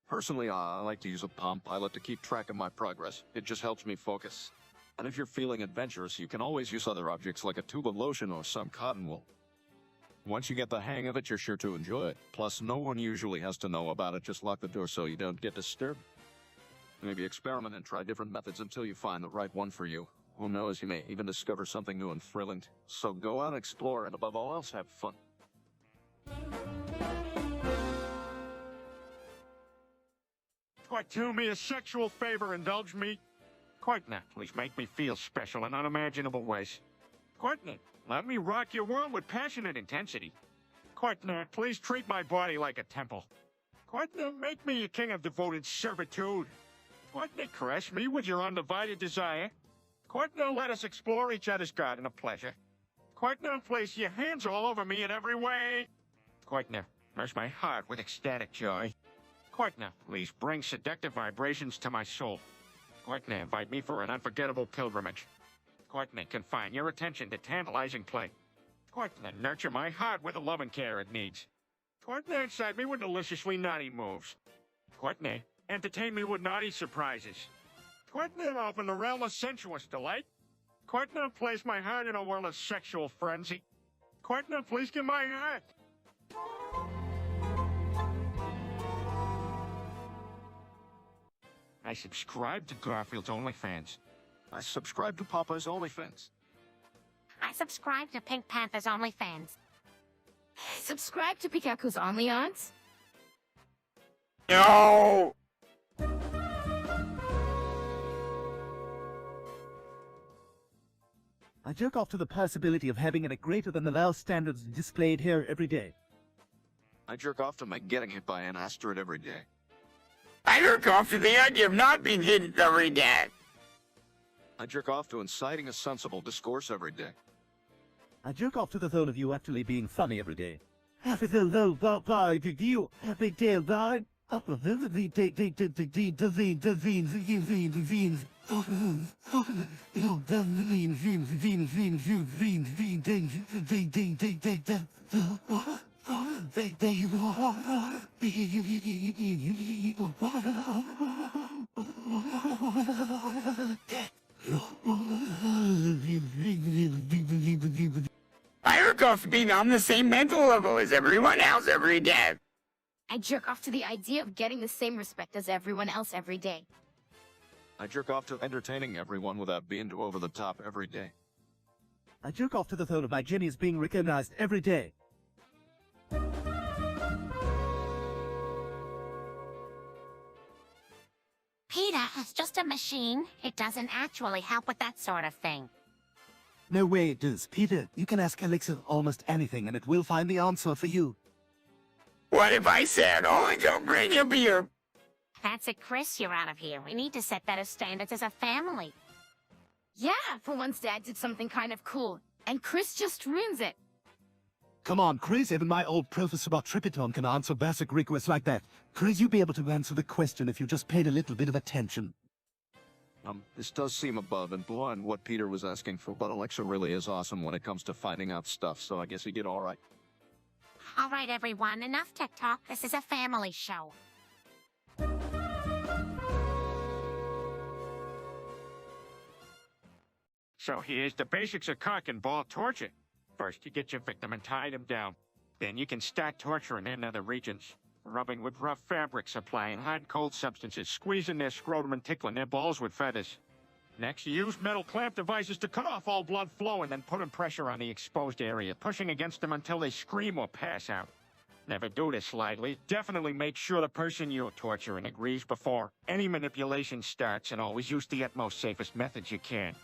Personally, I like to use a palm pilot to keep track of my progress. It just helps me focus. And if you're feeling adventurous, you can always use other objects like a tube of lotion or some cotton wool. Once you get the hang of it, you're sure to enjoy it. Plus, no one usually has to know about it. Just lock the door so you don't get disturbed. Maybe experiment and try different methods until you find the right one for you. Who knows, you may even discover something new and thrilling. So go out and explore, and above all else, have fun. Quite do me a sexual favor, indulge me. Quite now, please make me feel special in unimaginable ways. Quite now, let me rock your world with passionate intensity. Quite now, please treat my body like a temple. Quite now, make me a king of devoted servitude. Quite now, caress me with your undivided desire. Quite now, let us explore each other's garden of pleasure. Quite now, place your hands all over me in every way. Quite now, immerse my heart with ecstatic joy. Quite now, please bring seductive vibrations to my soul. Quite now, invite me for an unforgettable pilgrimage. Quite now, confine your attention to tantalizing play. Quite now, nurture my heart with the love and care it needs. Quite now, excite me with deliciously naughty moves. Quite now, entertain me with naughty surprises. Quite now, open the realm of sensuous delight. Quite now, place my heart in a world of sexual frenzy. Quite now, please give my heart. I subscribe to Garfield's OnlyFans. I subscribe to Papa's OnlyFans. I subscribe to Pink Panther's OnlyFans. Subscribe to Pikaku's OnlyOns. No! I jerk off to the possibility of having it at greater than the low standards displayed here every day. I jerk off to my getting hit by an asteroid every day. I jerk off to the idea of not being hit every day. I jerk off to inciting a sensible discourse every day. I jerk off to the thought of you actually being funny every day. Happy the low bye to you. Happy day bye. I jerk off to being on the same mental level as everyone else every day. I jerk off to the idea of getting the same respect as everyone else every day. I jerk off to entertaining everyone without being too over the top every day. I jerk off to the thought of my genius being recognized every day. Peter is just a machine. It doesn't actually help with that sort of thing. No way it does. Peter, you can ask Alexa almost anything and it will find the answer for you. What if I said, only don't bring your beer? That's it, Chris. You're out of here. We need to set better standards as a family. Yeah, for once Dad did something kind of cool, and Chris just ruins it. Come on, Chris, even my old Professor Tripiton can answer basic requests like that. Chris, you'd be able to answer the question if you just paid a little bit of attention. This does seem above and beyond what Peter was asking for, but Alexa really is awesome when it comes to finding out stuff, so I guess he did all right. All right, everyone. Enough tech talk. This is a family show. So here's the basics of cock and ball torture. First, you get your victim and tie them down. Then you can start torturing in other regions. Rubbing with rough fabrics, applying hot and cold substances, squeezing their scrotum and tickling their balls with feathers. Next, you use metal clamp devices to cut off all blood flow and then putting pressure on the exposed area, pushing against them until they scream or pass out. Never do this lightly. Definitely make sure the person you're torturing agrees before any manipulation starts, and always use the utmost safest methods you can.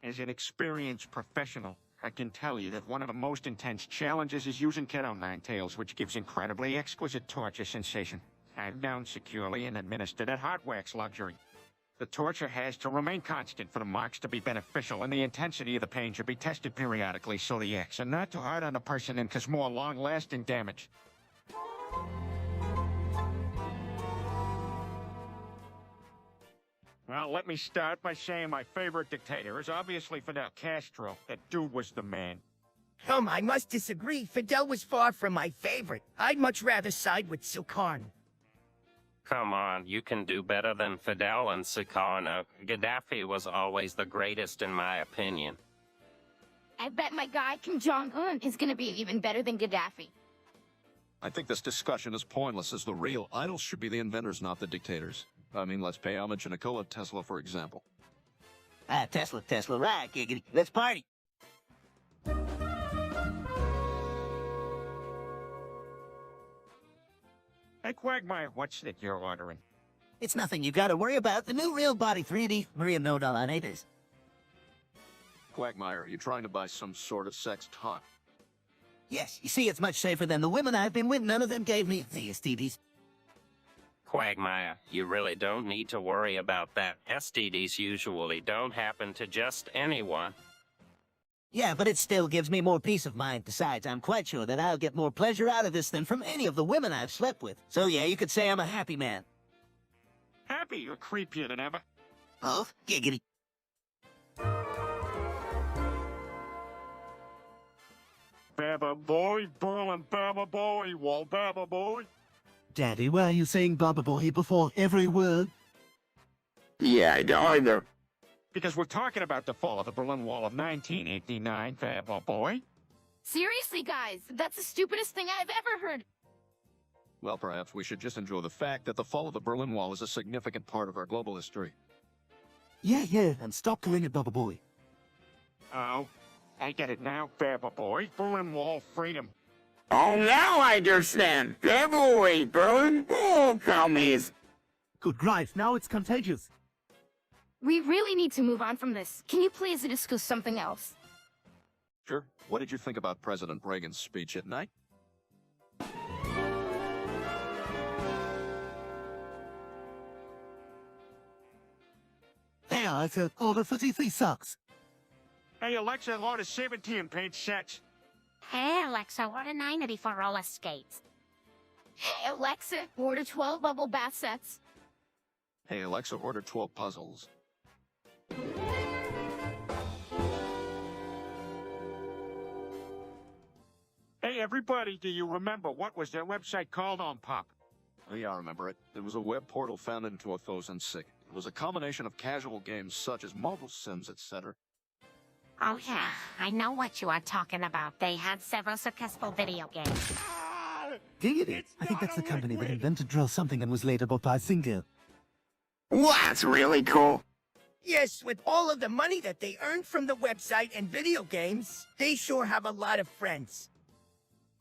As an experienced professional, I can tell you that one of the most intense challenges is using Kiddo Nine Tails, which gives incredibly exquisite torture sensation. Tied down securely and administered at hot wax luxury. The torture has to remain constant for the marks to be beneficial, and the intensity of the pain should be tested periodically so the acts are not too hard on the person and cause more long-lasting damage. Well, let me start by saying my favorite dictator is obviously Fidel Castro. That dude was the man. I must disagree. Fidel was far from my favorite. I'd much rather side with Sukarno. Come on, you can do better than Fidel and Sukarno. Gaddafi was always the greatest in my opinion. I bet my guy Kim Jong-un is gonna be even better than Gaddafi. I think this discussion is pointless, as the real idols should be the inventors, not the dictators. I mean, let's pay homage to Nikola Tesla, for example. Ah, Tesla, right, giggity. Let's party. Hey, Quagmire, what's that you're ordering? It's nothing you gotta worry about. The new Real Body 3D Maria no $8. Quagmire, are you trying to buy some sort of sex toy? Yes, you see, it's much safer than the women I've been with. None of them gave me the STDs. Quagmire, you really don't need to worry about that. STDs usually don't happen to just anyone. Yeah, but it still gives me more peace of mind. Besides, I'm quite sure that I'll get more pleasure out of this than from any of the women I've slept with. So yeah, you could say I'm a happy man. Happy? You're creepier than ever. Oh, giggity. Baba boy, Berlin Baba boy, Wall Baba boy. Daddy, why are you saying Baba Boy before every word? Yeah, I don't either. Because we're talking about the fall of the Berlin Wall of 1989, Baba boy. Seriously, guys, that's the stupidest thing I've ever heard. Well, perhaps we should just enjoy the fact that the fall of the Berlin Wall is a significant part of our global history. Yeah, and stop calling it Baba Boy. Oh, I get it now, Baba boy. Berlin Wall freedom. Oh, now I understand. Boy, Berlin Wall commies. Good grief, now it's contagious. We really need to move on from this. Can you please discuss something else? Sure. What did you think about President Reagan's speech at night? There, I said order 33 sucks. Hey, Alexa, order 17 paint sets. Hey, Alexa, order 9 for roller skates. Hey, Alexa, order 12 bubble bath sets. Hey, Alexa, order 12 puzzles. Hey, everybody, do you remember what was their website called on Pop? Oh, yeah, I remember it. It was a web portal founded in 2006. It was a combination of casual games such as mobile sims, etc. Oh, yeah, I know what you are talking about. They had several successful video games. Giggity. I think that's the company that invented Drill Something and was later bought by Singer. Well, that's really cool. Yes, with all of the money that they earned from the website and video games, they sure have a lot of friends.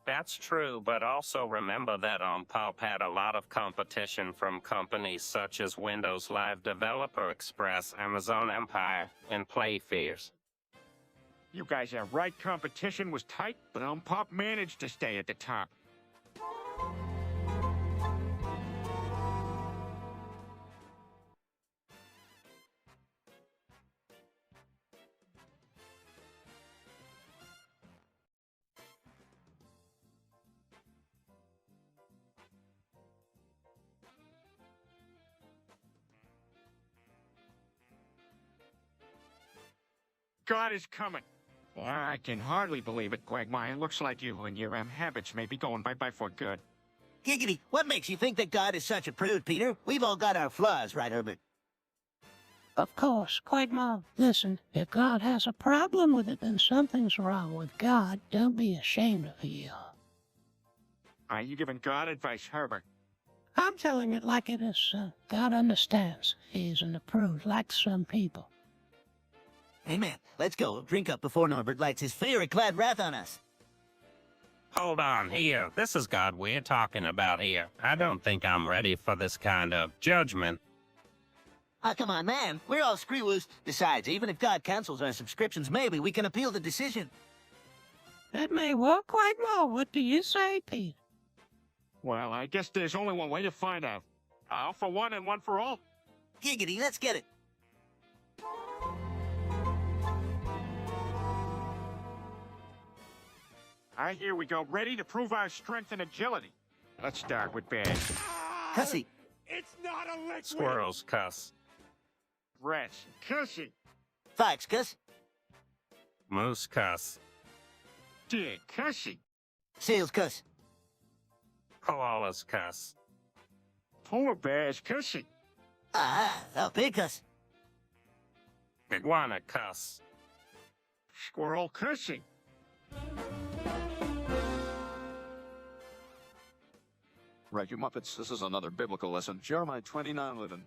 That's true, but also remember that Pop had a lot of competition from companies such as Windows Live Developer Express, Amazon Empire, and Playfears. You guys are right, competition was tight, but Pop managed to stay at the top. God is coming. I can hardly believe it, Quagmire. Looks like you and your habits may be going bye-bye for good. Giggity, what makes you think that God is such a prude, Peter? We've all got our flaws, right, Herbert? Of course, Quagmire. Listen, if God has a problem with it, then something's wrong with God. Don't be ashamed of you. Are you giving God advice, Herbert? I'm telling it like it is, son. God understands. He isn't a prude like some people. Amen. Let's go. Drink up before Norbert lights his fairy-clad wrath on us. Hold on, here. This is God we're talking about here. I don't think I'm ready for this kind of judgment. Oh, come on, man. We're all screw-woos. Besides, even if God cancels our subscriptions, maybe we can appeal the decision. That may work, Quagmire. What do you say, Pete? Well, I guess there's only one way to find out. All for one and one for all. Giggity, let's get it. All right, here we go. Ready to prove our strength and agility. Let's start with bad. Cussy. It's not a liquid! Squirrels cuss. Rats. Cussy. Fox, cuss. Moose cuss. Deer. Cussy. Seals, cuss. Koalas cuss. Polar bears. Cussy. A pig, cuss. Iguana cuss. Squirrel. Cussy. Right, you Muppets, this is another biblical lesson. Jeremiah 29:11.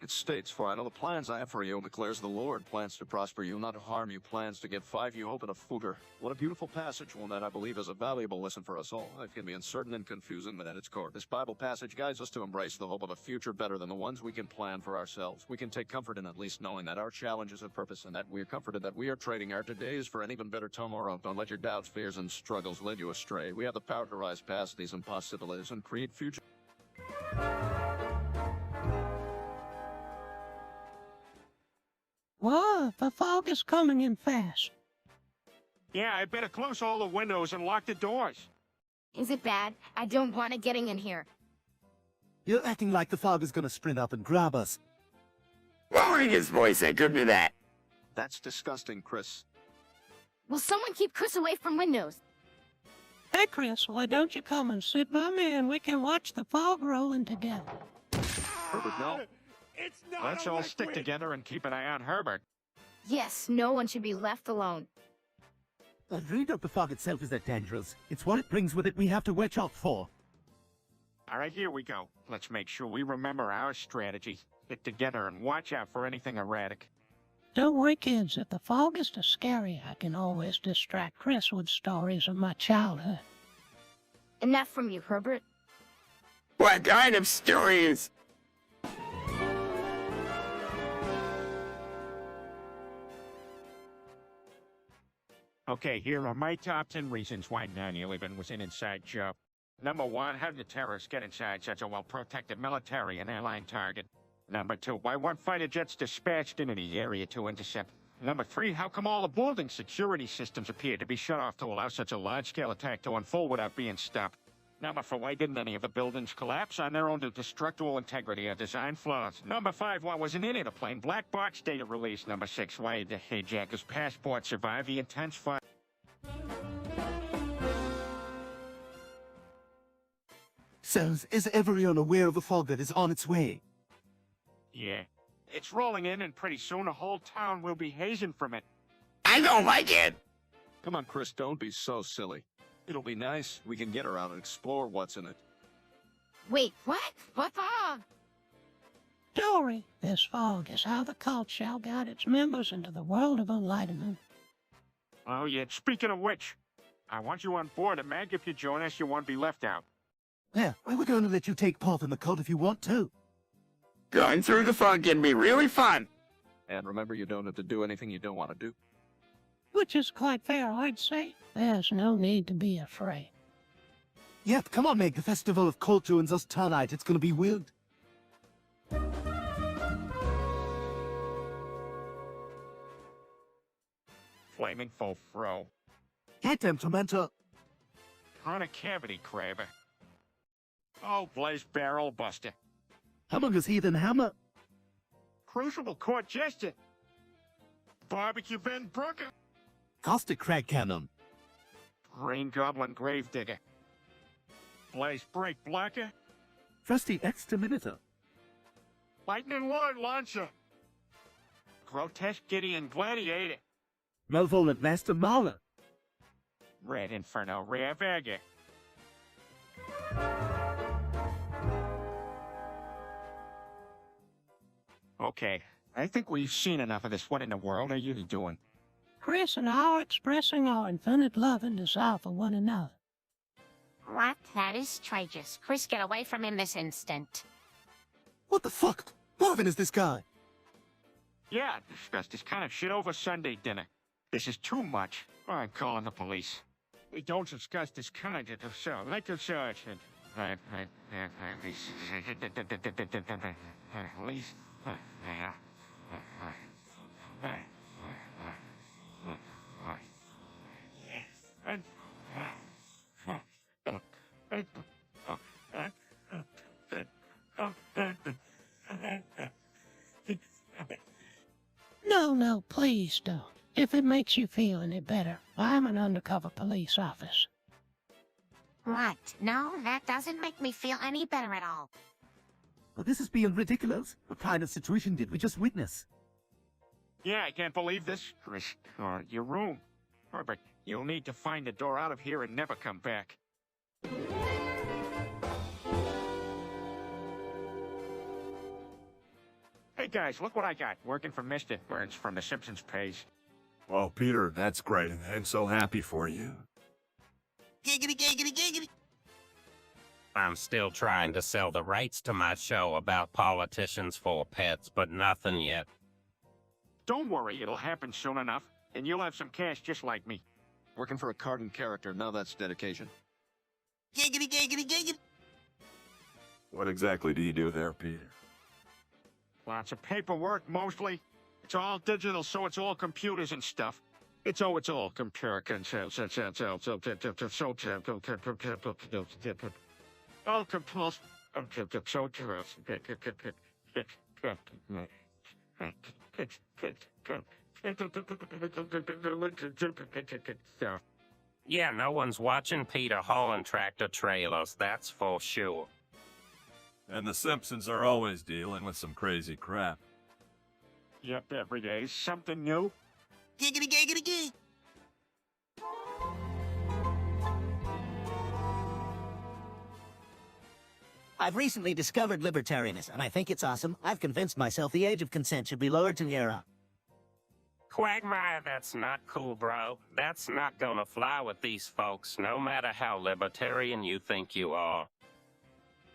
It states, "For I know the plans I have for you, declares the Lord, plans to prosper you, not to harm you, plans to give you hope and a future." What a beautiful passage, one that I believe is a valuable lesson for us all. Life can be uncertain and confusing, but at its core, this Bible passage guides us to embrace the hope of a future better than the ones we can plan for ourselves. We can take comfort in at least knowing that our challenges have purpose and that we are comforted that we are trading our todays for an even better tomorrow. Don't let your doubts, fears, and struggles lead you astray. We have the power to rise past these impossibilities and create future. Whoa, the fog is coming in fast. Yeah, I better close all the windows and lock the doors. Is it bad? I don't want it getting in here. You're acting like the fog is gonna sprint up and grab us. Lowering his voice, I could do that. That's disgusting, Chris. Will someone keep Chris away from windows? Hey, Chris, why don't you come and sit by me and we can watch the fog rolling together? Herbert, no. It's not Let's a all stick liquid. together and keep an eye on Herbert. Yes, no one should be left alone. I really doubt the fog itself is that dangerous. It's what it brings with it we have to watch out for. All right, here we go. Let's make sure we remember our strategy. Stick together and watch out for anything erratic. Don't worry, kids. If the fog is too scary, I can always distract Chris with stories of my childhood. Enough from you, Herbert. What kind of stories? Okay, here are my top 10 reasons why 9/11 was an inside job. Number 1, how did terrorists get inside such a well-protected military and airline target? Number 2, why weren't fighter jets dispatched into the area to intercept? Number 3, how come all the building security systems appeared to be shut off to allow such a large-scale attack to unfold without being stopped? Number 4, why didn't any of the buildings collapse on their own due to structural integrity or design flaws? Number 5, why wasn't any of the plane black box data released? Number 6, why did the hijacker's passport survive the intense fire? So, is everyone aware of the fog that is on its way? Yeah. It's rolling in, and pretty soon the whole town will be hazing from it. I don't like it. Come on, Chris, don't be so silly. It'll be nice. We can get around and explore what's in it. Wait, what? What fog? Dory, this fog is how the cult shall guide its members into the world of enlightenment. Oh, yeah. Speaking of which, I want you on board, and Meg, if you join us, you won't be left out. Yeah, we're going to let you take part in the cult if you want to. Going through the fog can be really fun. And remember, you don't have to do anything you don't want to do. Which is quite fair, I'd say. There's no need to be afraid. Yep, come on, Meg. The Festival of Cult joins us tonight. It's gonna be weird. Flaming full fro. Get them, Tormentor. Chronic cavity craver. Oh, Blaze barrel buster. Humongous Heathen Hammer. Crucible court jester. Barbecue Ben Brooker. Caustic Crag Cannon. Green Goblin Gravedigger. Blaze Break Blocker. Trusty Exterminator. Lightning Lord Launcher. Grotesque Gideon Gladiator. Malevolent Master Mauler. Red Inferno Rare Vega. Okay, I think we've seen enough of this. What in the world are you doing? Chris and I are expressing our infinite love and desire for one another. What? That is tragious. Chris, get away from him this instant. What the fuck? Marvin is this guy? Yeah, discussed this kind of shit over Sunday dinner. This is too much. I'm calling the police. We don't discuss this kind of show. Like the search. Police. No, please don't. If it makes you feel any better, I'm an undercover police officer. What? No, that doesn't make me feel any better at all. Well, this is being ridiculous. What kind of situation did we just witness? Yeah, I can't believe this. Chris, your room. Herbert, you'll need to find the door out of here and never come back. Hey guys, look what I got. Working for Mr. Burns from The Simpsons page. Well, Peter, that's great. I'm so happy for you. Giggity, giggity, giggity. I'm still trying to sell the rights to my show about politicians for pets, but nothing yet. Don't worry, it'll happen soon enough, and you'll have some cash just like me. Working for a cartoon character, now that's dedication. Giggity, giggity, giggity. What exactly do you do there, Peter? Lots of paperwork, mostly. It's all digital, so it's all computers and stuff. It's all computer all compulse. Yeah, no one's watching Peter hauling tractor trailers, that's for sure. And the Simpsons are always dealing with some crazy crap. Yep, every day is something new. Giggity, giggity, giggity. I've recently discovered libertarianism, and I think it's awesome. I've convinced myself the age of consent should be lowered to 0. Quagmire, that's not cool, bro. That's not gonna fly with these folks, no matter how libertarian you think you are.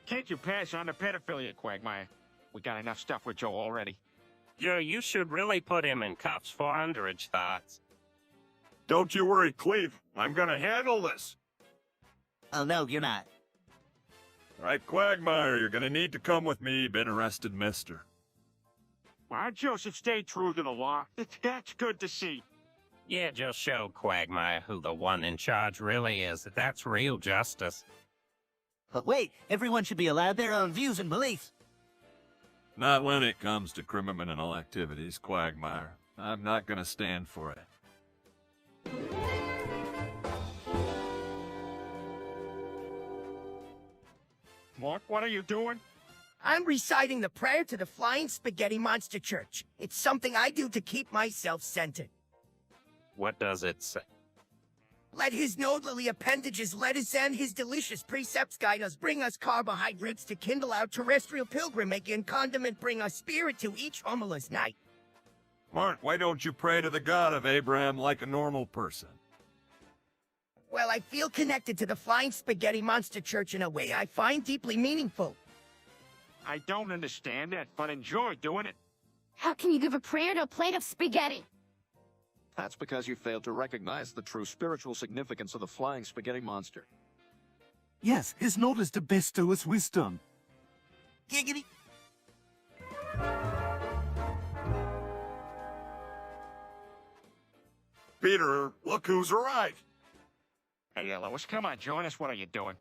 Can't you pass on the pedophilia, Quagmire? We got enough stuff with Joe already. Yeah, you should really put him in cuffs for underage thoughts. Don't you worry, Cleve. I'm gonna handle this. Oh, no, you're not. All right, Quagmire, you're gonna need to come with me. Been arrested, mister. Why, Joseph, stay true to the law. That's good to see. Yeah, just show Quagmire who the one in charge really is. That's real justice. But wait, everyone should be allowed their own views and beliefs. Not when it comes to criminal activities, Quagmire. I'm not gonna stand for it. Mark, what are you doing? I'm reciting the prayer to the Flying Spaghetti Monster Church. It's something I do to keep myself centered. What does it say? Let his noodly appendages let us and his delicious precepts guide us, bring us carbohydrates to kindle our terrestrial pilgrimage, and condiment bring us spirit to each humorless night. Mart, why don't you pray to the God of Abraham like a normal person? Well, I feel connected to the Flying Spaghetti Monster Church in a way I find deeply meaningful. I don't understand that, but enjoy doing it. How can you give a prayer to a plate of spaghetti? That's because you failed to recognize the true spiritual significance of the flying spaghetti monster. Yes, his nod is to bestow us wisdom. Giggity. Peter, look who's arrived. Hey, Lois, come on, join us. What are you doing?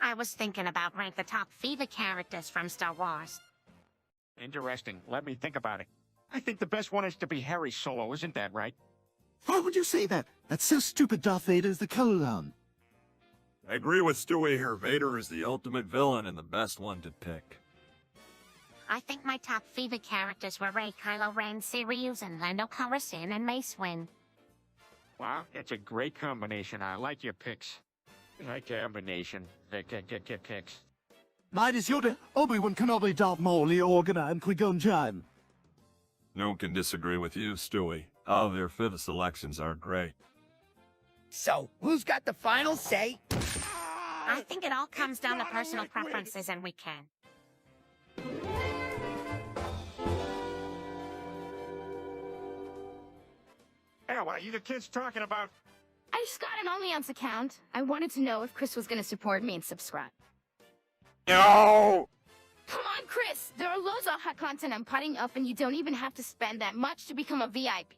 I was thinking about rank the top fever characters from Star Wars. Interesting. Let me think about it. I think the best one is to be Harry Solo, isn't that right? Why would you say that? That's so stupid. Darth Vader's the colon. I agree with Stewie here. Vader is the ultimate villain and the best one to pick. I think my top fever characters were Rey, Kylo Ren, Sirius, and Lando Calrissian, and Mace Windu. Wow, that's a great combination. I like your picks. Like combination. Picks. Mine is Yoda, Obi-Wan Kenobi, Darth Maul, Leo Organa, and Qui-Gon Jinn. No one can disagree with you, Stewie. All their fifth selections are great. So, who's got the final say? I think it all comes down to personal preferences, and we can. Hey, what are you the kids talking about? I just got an OnlyOns account. I wanted to know if Chris was going to support me and subscribe. No! Come on, Chris! There are loads of hot content I'm putting up, and you don't even have to spend that much to become a VIP.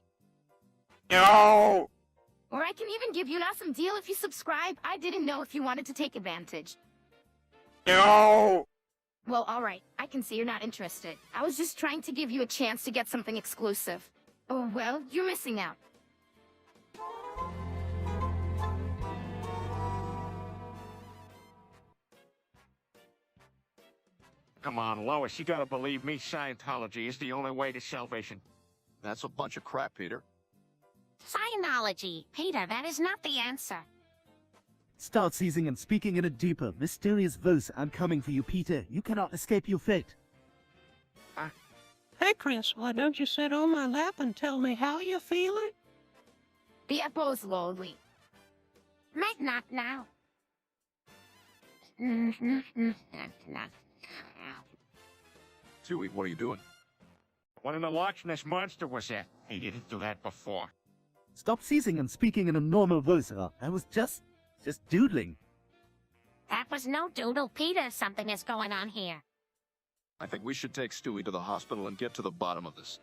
No! Or I can even give you an awesome deal if you subscribe. I didn't know if you wanted to take advantage. No! Well, alright. I can see you're not interested. I was just trying to give you a chance to get something exclusive. Oh, well, you're missing out. Come on, Lois, you gotta believe me. Scientology is the only way to salvation. That's a bunch of crap, Peter. Scientology. Peter, that is not the answer. Start seizing and speaking in a deeper, mysterious voice. I'm coming for you, Peter. You cannot escape your fate. Hey, Chris, why don't you sit on my lap and tell me how you're feeling? The apple's lonely. Meg, not now. Stewie, what are you doing? What in the Loch Ness Monster was that? He didn't do that before. Stop seizing and speaking in a normal voice, sir. I was just doodling. That was no doodle, Peter. Something is going on here. I think we should take Stewie to the hospital and get to the bottom of this.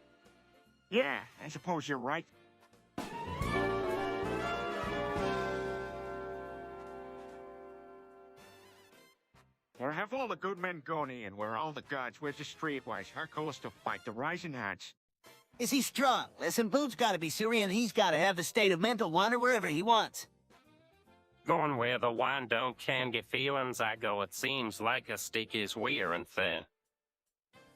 Yeah, I suppose you're right. Where have all the good men gone in? Where are all the gods? Where's the streetwise? Hercules to fight the rising odds. Is he strong? Listen, Boo's gotta be Syrian. He's gotta have the state of mental wander wherever he wants. Going where the wine don't can get feelings, I go, it seems like a stick is wearing thin.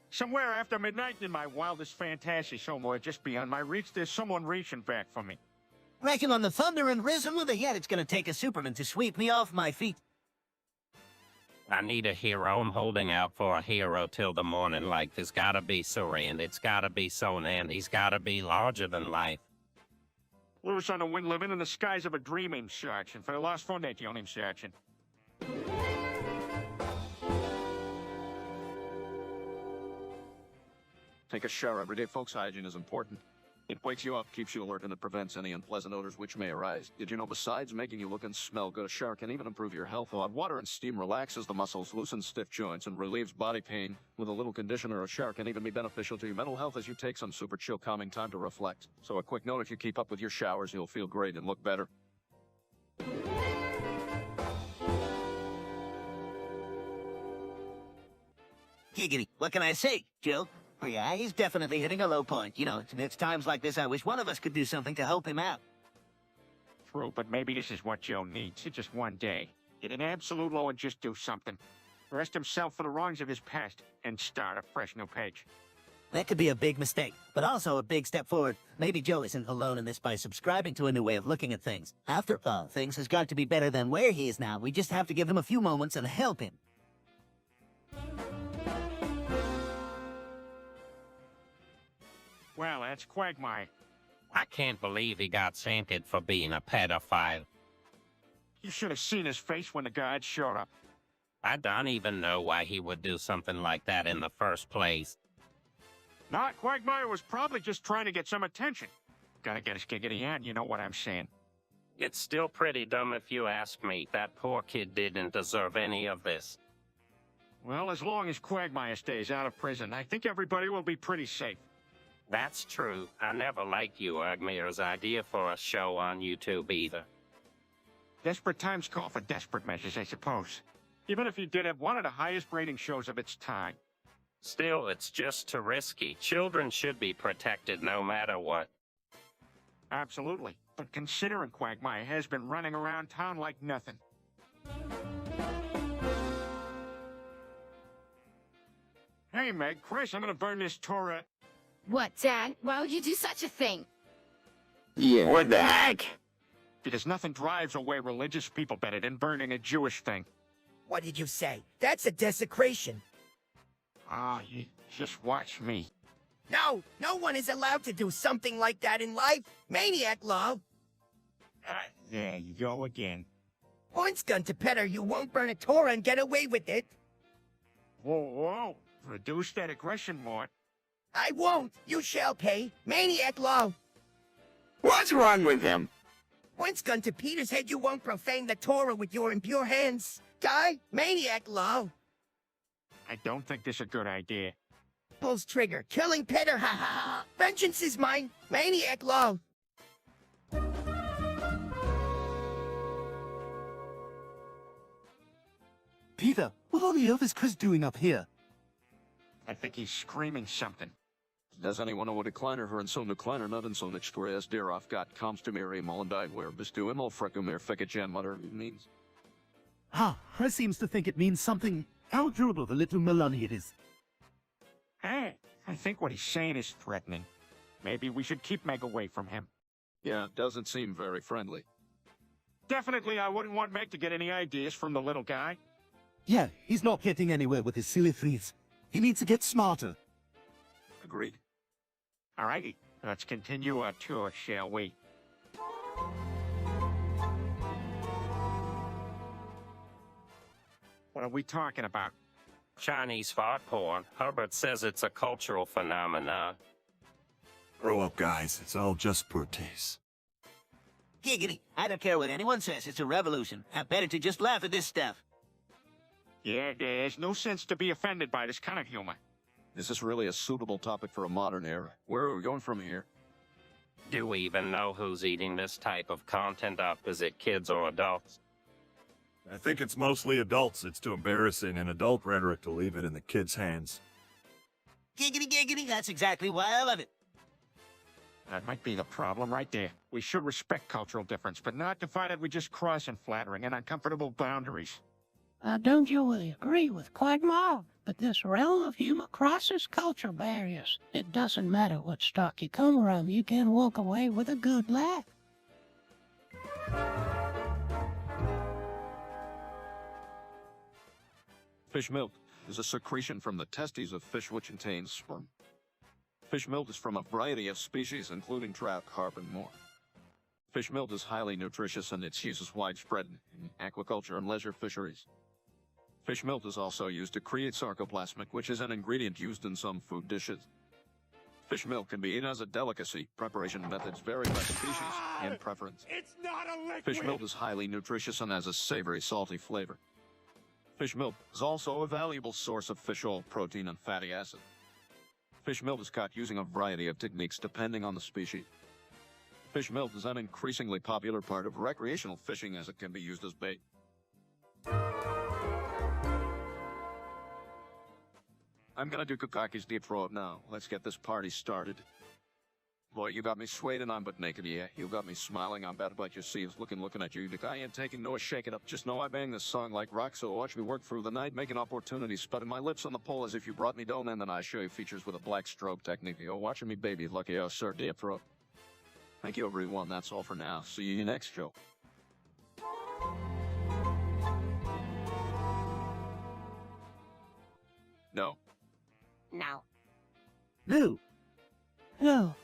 Somewhere after midnight in my wildest fantasy, somewhere just beyond my reach, there's someone reaching back for me. Reckon on the thunder and rhythm of the head, it's gonna take a Superman to sweep me off my feet. I need a hero. I'm holding out for a hero till the morning light. There's gotta be Surrey, it's gotta be Sonan. He's gotta be larger than life. Loose on the wind, living in the skies of a dreaming, searching for the lost fondation, him searching. Take a shower every day, folks. Hygiene is important. It wakes you up, keeps you alert, and it prevents any unpleasant odors which may arise. Did you know besides making you look and smell good, a shower can even improve your health? Hot water and steam relaxes the muscles, loosens stiff joints, and relieves body pain. With a little conditioner, a shower can even be beneficial to your mental health as you take some super chill calming time to reflect. So a quick note, if you keep up with your showers, you'll feel great and look better. Giggity, what can I say, Joe? Oh yeah, he's definitely hitting a low point. You know, it's times like this I wish one of us could do something to help him out. True, but maybe this is what Joe needs. It's just one day. Get an absolute low and just do something. Arrest himself for the wrongs of his past and start a fresh new page. That could be a big mistake, but also a big step forward. Maybe Joe isn't alone in this by subscribing to a new way of looking at things. After all, things has got to be better than where he is now. We just have to give him a few moments and help him. Well, that's Quagmire. I can't believe he got sainted for being a pedophile. You should have seen his face when the guards showed up. I don't even know why he would do something like that in the first place. Not Quagmire was probably just trying to get some attention. Gotta get his giggity on, you know what I'm saying. It's still pretty dumb if you ask me. That poor kid didn't deserve any of this. Well, as long as Quagmire stays out of prison, I think everybody will be pretty safe. That's true. I never liked you, Agmir's idea for a show on YouTube either. Desperate times call for desperate measures, I suppose. Even if you did have one of the highest rating shows of its time. Still, it's just too risky. Children should be protected no matter what. Absolutely. But considering Quagmire has been running around town like nothing. Hey, Meg, Chris, I'm gonna burn this Torah. What, Dad? Why would you do such a thing? Yeah, what the heck? Because nothing drives away religious people better than burning a Jewish thing. What did you say? That's a desecration. Ah, you just watch me. No, no one is allowed to do something like that in life. Maniac law. There you go again. Points gun to Petter, you won't burn a Torah and get away with it. Whoa, whoa. Reduce that aggression, Mort. I won't. You shall pay. Maniac law. What's wrong with him? Points gun to Peter's head, you won't profane the Torah with your impure hands. Die. Maniac law. I don't think this is a good idea. Pulls trigger. Killing Petter, ha ha ha. Vengeance is mine. Maniac law. Peter, what on earth is Chris doing up here? I think he's screaming something. Does anyone know what decliner her and so decliner not and so next as dear off got comes to Mary Molendai where bestu imol frekumir fekajan whatever it means. Chris seems to think it means something. How durable the little Melanie it is. Hey, I think what he's saying is threatening. Maybe we should keep Meg away from him. Yeah, it doesn't seem very friendly. Definitely I wouldn't want Meg to get any ideas from the little guy. Yeah, he's not getting anywhere with his silly threes. He needs to get smarter. Agreed. Alrighty, let's continue our tour, shall we? What are we talking about? Chinese fart porn. Herbert says it's a cultural phenomenon. Grow up, guys. It's all just poor taste. Giggity. I don't care what anyone says. It's a revolution. I'm better to just laugh at this stuff. Yeah, there's no sense to be offended by this kind of humor. This is really a suitable topic for a modern era. Where are we going from here? Do we even know who's eating this type of content up? Is it kids or adults? I think it's mostly adults. It's too embarrassing and adult rhetoric to leave it in the kids' hands. Giggity, giggity. That's exactly why I love it. That might be the problem right there. We should respect cultural difference, but not divided we just cross in flattering and uncomfortable boundaries. I don't usually agree with Quagmire, but this realm of humor crosses cultural barriers. It doesn't matter what stock you come from, you can walk away with a good laugh. Fish milk is a secretion from the testes of fish which contains sperm. Fish milk is from a variety of species, including trout, carp, and more. Fish milk is highly nutritious and its use is widespread in aquaculture and leisure fisheries. Fish milk is also used to create sarcoplasmic, which is an ingredient used in some food dishes. Fish milk can be eaten as a delicacy. Preparation methods vary by species and preference. It's not a liquid! Fish milk is highly nutritious and has a savory, salty flavor. Fish milk is also a valuable source of fish oil, protein, and fatty acid. Fish milk is caught using a variety of techniques depending on the species. Fish milk is an increasingly popular part of recreational fishing as it can be used as bait. I'm gonna do Kukaki's deep throat now. Let's get this party started. Boy, you got me swayed and I'm butt naked, yeah. You got me smiling, I'm bad about your seas, looking at you. The guy ain't taking no shake it up. Just know I bang this song like rock, so watch me work through the night, making opportunities, sputting my lips on the pole as if you brought me down, and then I show you features with a black stroke technique. Yo, watching me baby, lucky oh, sir, deep throat. Thank you, everyone. That's all for now. See you next show. No. No. No. No.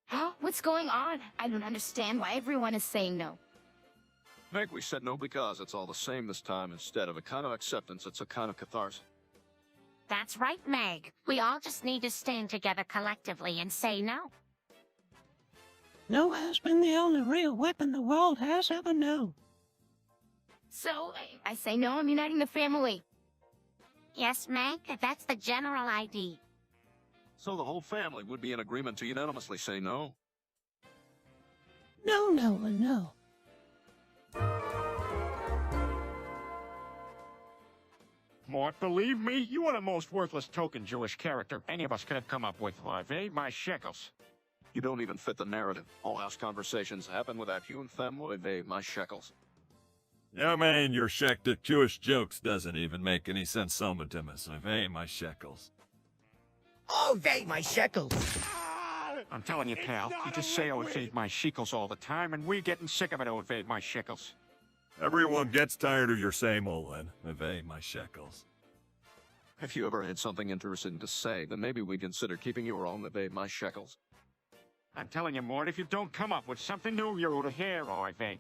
Huh? What's going on? I don't understand why everyone is saying no. Meg, we said no because it's all the same this time. Instead of a kind of acceptance, it's a kind of catharsis. That's right, Meg. We all just need to stand together collectively and say no. No has been the only real weapon the world has ever known. So, I say no, I'm uniting the family. Yes, Meg, that's the general idea. So the whole family would be in agreement to unanimously say no. No, no, and no. Mort, believe me, you are the most worthless token Jewish character any of us could have come up with. Oy my shekels. You don't even fit the narrative. All house conversations happen without you and them. Oy my shekels. Yeah, man, your shekted Jewish jokes doesn't even make any sense, Somatimus. Hey, my shekels. Oh, they, my shekels! I'm telling you, pal, you just say evade my shekels all the time, and we're getting sick of it, evade my shekels. Everyone gets tired of your same old one. Hey, my shekels. If you ever had something interesting to say, then maybe we'd consider keeping you around. Oy my shekels. I'm telling you, Mort, if you don't come up with something new, you're out of here, evade.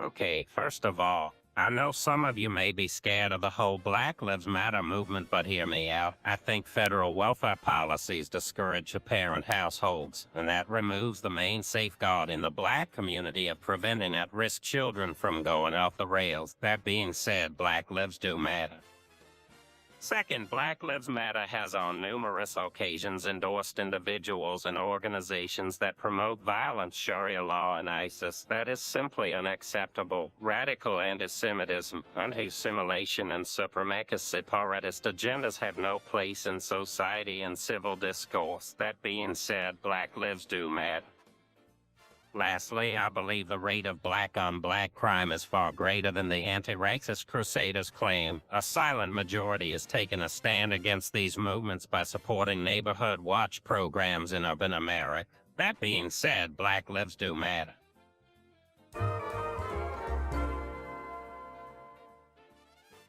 Okay, first of all, I know some of you may be scared of the whole Black Lives Matter movement, but hear me out. I think federal welfare policies discourage parent households, and that removes the main safeguard in the black community of preventing at-risk children from going off the rails. That being said, Black lives do matter. Second, Black Lives Matter has on numerous occasions endorsed individuals and organizations that promote violence, Sharia law, and ISIS. That is simply unacceptable. Radical anti-Semitism, anti-assimilation, and supremacist separatist agendas have no place in society and civil discourse. That being said, Black lives do matter. Lastly, I believe the rate of black-on-black crime is far greater than the anti-racist crusaders claim. A silent majority has taken a stand against these movements by supporting neighborhood watch programs in urban America. That being said, Black lives do matter.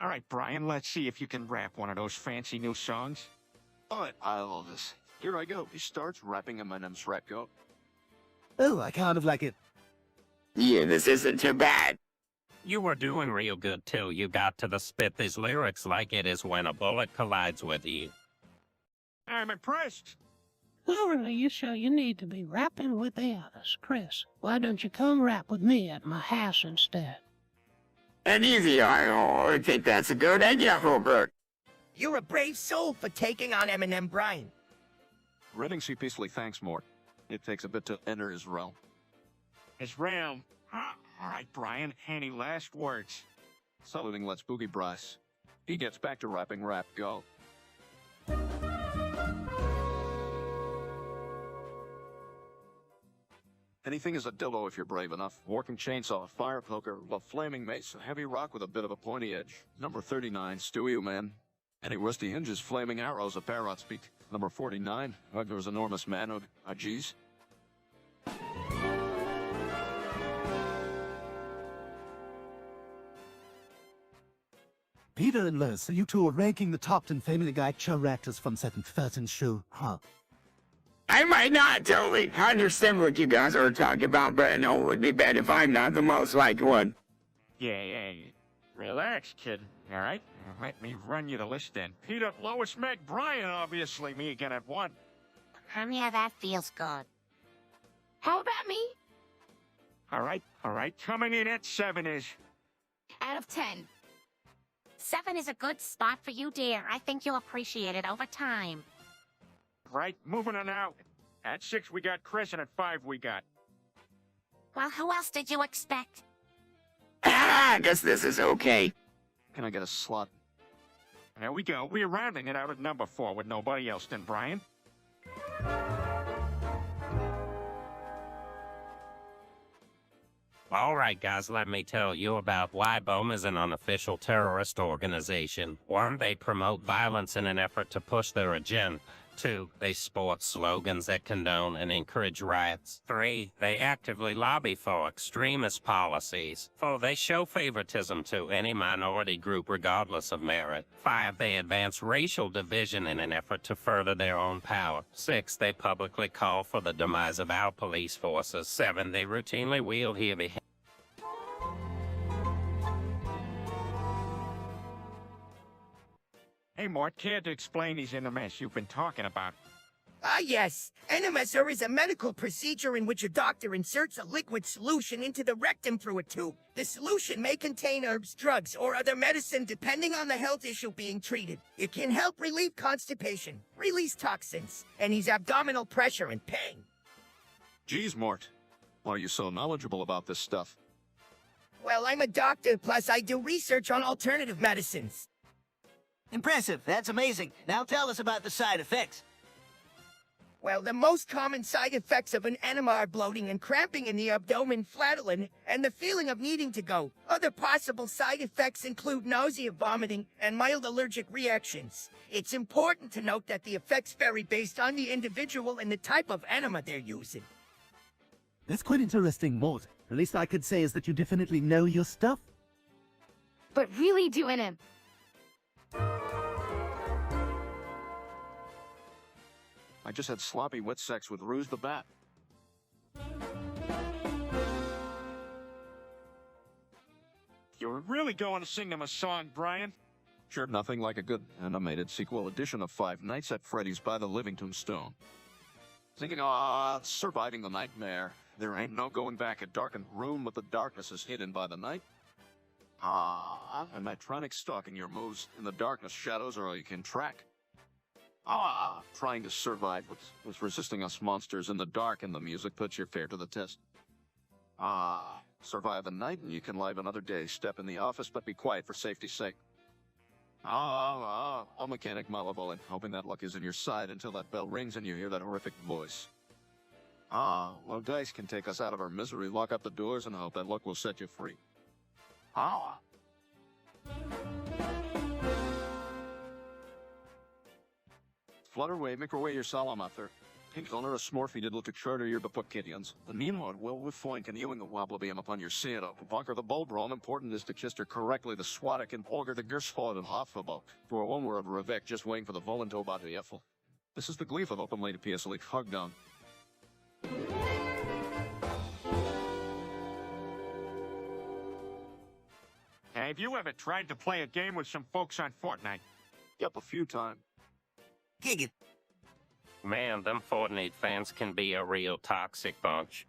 All right, Brian, let's see if you can rap one of those fancy new songs. Alright, I love this. Here I go. He starts rapping Eminem's rap go. Oh, I kind of like it. Yeah, this isn't too bad. You were doing real good till you got to the spit these lyrics like it is when a bullet collides with you. I'm impressed. Clearly, you show you need to be rapping with the others. Chris, why don't you come rap with me at my house instead? And easy, I think that's a good idea, Robert. You're a brave soul for taking on Eminem, Brian. Redding peacefully thanks Mort. It takes a bit to enter his realm. His realm. All right, Brian, any last words? Saluting Let's Boogie Bryce. He gets back to rapping rap go. Anything is a dildo if you're brave enough. Working chainsaw, fire poker, a flaming mace, a heavy rock with a bit of a pointy edge. Number 39, Stewie Man. Any rusty hinges, flaming arrows, a parrot speak. Number 49, Ugler's enormous manhood, a G's. Peter and Liz, you two are ranking the top 10 Family Guy characters from 7th show, huh? I might not totally understand what you guys are talking about, but I know it would be better if I'm not the most liked one. Yeah. Relax, kid. All right? Let me run you the list then. Peter, Lois, Meg, Brian, obviously. Me again at one. Yeah, that feels good. How about me? All right. Coming in at 7 is... Out of 10. 7 is a good spot for you, dear. I think you'll appreciate it over time. Right, moving on out. At 6 we got Chris, and at 5 we got... Well, who else did you expect? I guess this is okay. Can I get a slot? There we go. We're rounding it out at number 4 with nobody else than Brian. All right, guys, let me tell you about why BOM is an unofficial terrorist organization. 1, they promote violence in an effort to push their agenda. 2, they sport slogans that condone and encourage riots. 3, they actively lobby for extremist policies. 4, they show favoritism to any minority group regardless of merit. 5, they advance racial division in an effort to further their own power. 6, they publicly call for the demise of our police forces. 7, they routinely wield heavy Hey, Mort, care to explain these NMS you've been talking about? Ah, yes. NMSR is a medical procedure in which a doctor inserts a liquid solution into the rectum through a tube. The solution may contain herbs, drugs, or other medicine depending on the health issue being treated. It can help relieve constipation, release toxins, and ease abdominal pressure and pain. Geez, Mort. Why are you so knowledgeable about this stuff? Well, I'm a doctor, plus I do research on alternative medicines. Impressive. That's amazing. Now tell us about the side effects. Well, the most common side effects of an enema are bloating and cramping in the abdomen, flatulence, and the feeling of needing to go. Other possible side effects include nausea, vomiting, and mild allergic reactions. It's important to note that the effects vary based on the individual and the type of enema they're using. That's quite interesting, Mort. The least I could say is that you definitely know your stuff. But really doing him. I just had sloppy wet sex with Ruse the Bat. You're really going to sing them a song, Brian? Sure, nothing like a good animated sequel edition of Five Nights at Freddy's by the Living Tombstone. Thinking, surviving the nightmare. There ain't no going back. A darkened room, but the darkness is hidden by the night. A nitronic stalking your moves. In the darkness, shadows are all you can track. Trying to survive with resisting us monsters in the dark, and the music puts your fear to the test. Survive the night and you can live another day. Step in the office, but be quiet for safety's sake. A mechanic Malabulin, hoping that luck is in your side until that bell rings and you hear that horrific voice. Well, dice can take us out of our misery. Lock up the doors and hope that luck will set you free. Flutter away, microwave your salamother. Pink honor a smorfy did look to charter your beput kittyans. The meanwhile, well with foin can ewing the wobblebeam upon your seero. Bunker the bulbrom important is to chister correctly the swatic and polger the gersfod and hoffabo. For one word of revec just waiting for the volantoba to yeffel. This is the gleef of open lady PSL hug down. Have you ever tried to play a game with some folks on Fortnite? Yep, a few times. Gig it. Man, them Fortnite fans can be a real toxic bunch.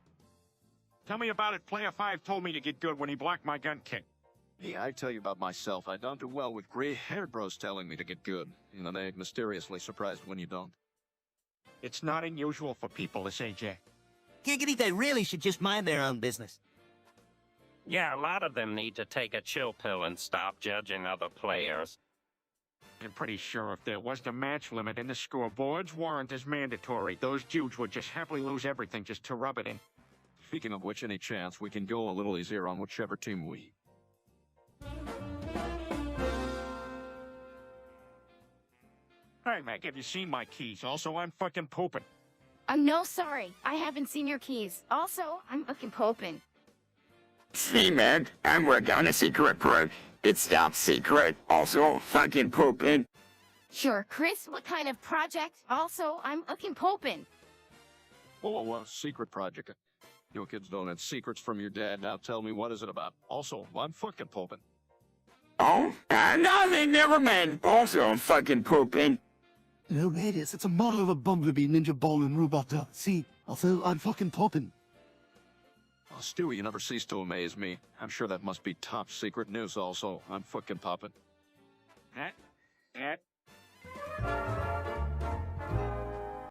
Tell me about it. Player 5 told me to get good when he blocked my gun kick. Yeah, I tell you about myself. I don't do well with gray-haired bros telling me to get good. And then they act mysteriously surprised when you don't. It's not unusual for people to say, Jack. Giggity, they really should just mind their own business. Yeah, a lot of them need to take a chill pill and stop judging other players. I'm pretty sure if there was a match limit and the scoreboards weren't as mandatory, those dudes would just happily lose everything just to rub it in. Speaking of which, any chance we can go a little easier on whichever team we... Hey, Meg, have you seen my keys? Also, I'm fucking pooping. I'm no sorry. I haven't seen your keys. Also, I'm fucking poping. See, man, I'm working on a secret pro. It's top secret. Also, fucking pooping. Sure, Chris, what kind of project? Also, I'm fucking poping. Whoa, secret project. You kids don't have secrets from your dad. Now tell me, what is it about? Also, I'm fucking pooping. Oh, nothing, never mind. Also, I'm fucking pooping. No, it is. It's a model of a bumblebee ninja ball and robot. See, also, I'm fucking popping. Oh, Stewie, you never cease to amaze me. I'm sure that must be top secret news also. I'm fucking popping. That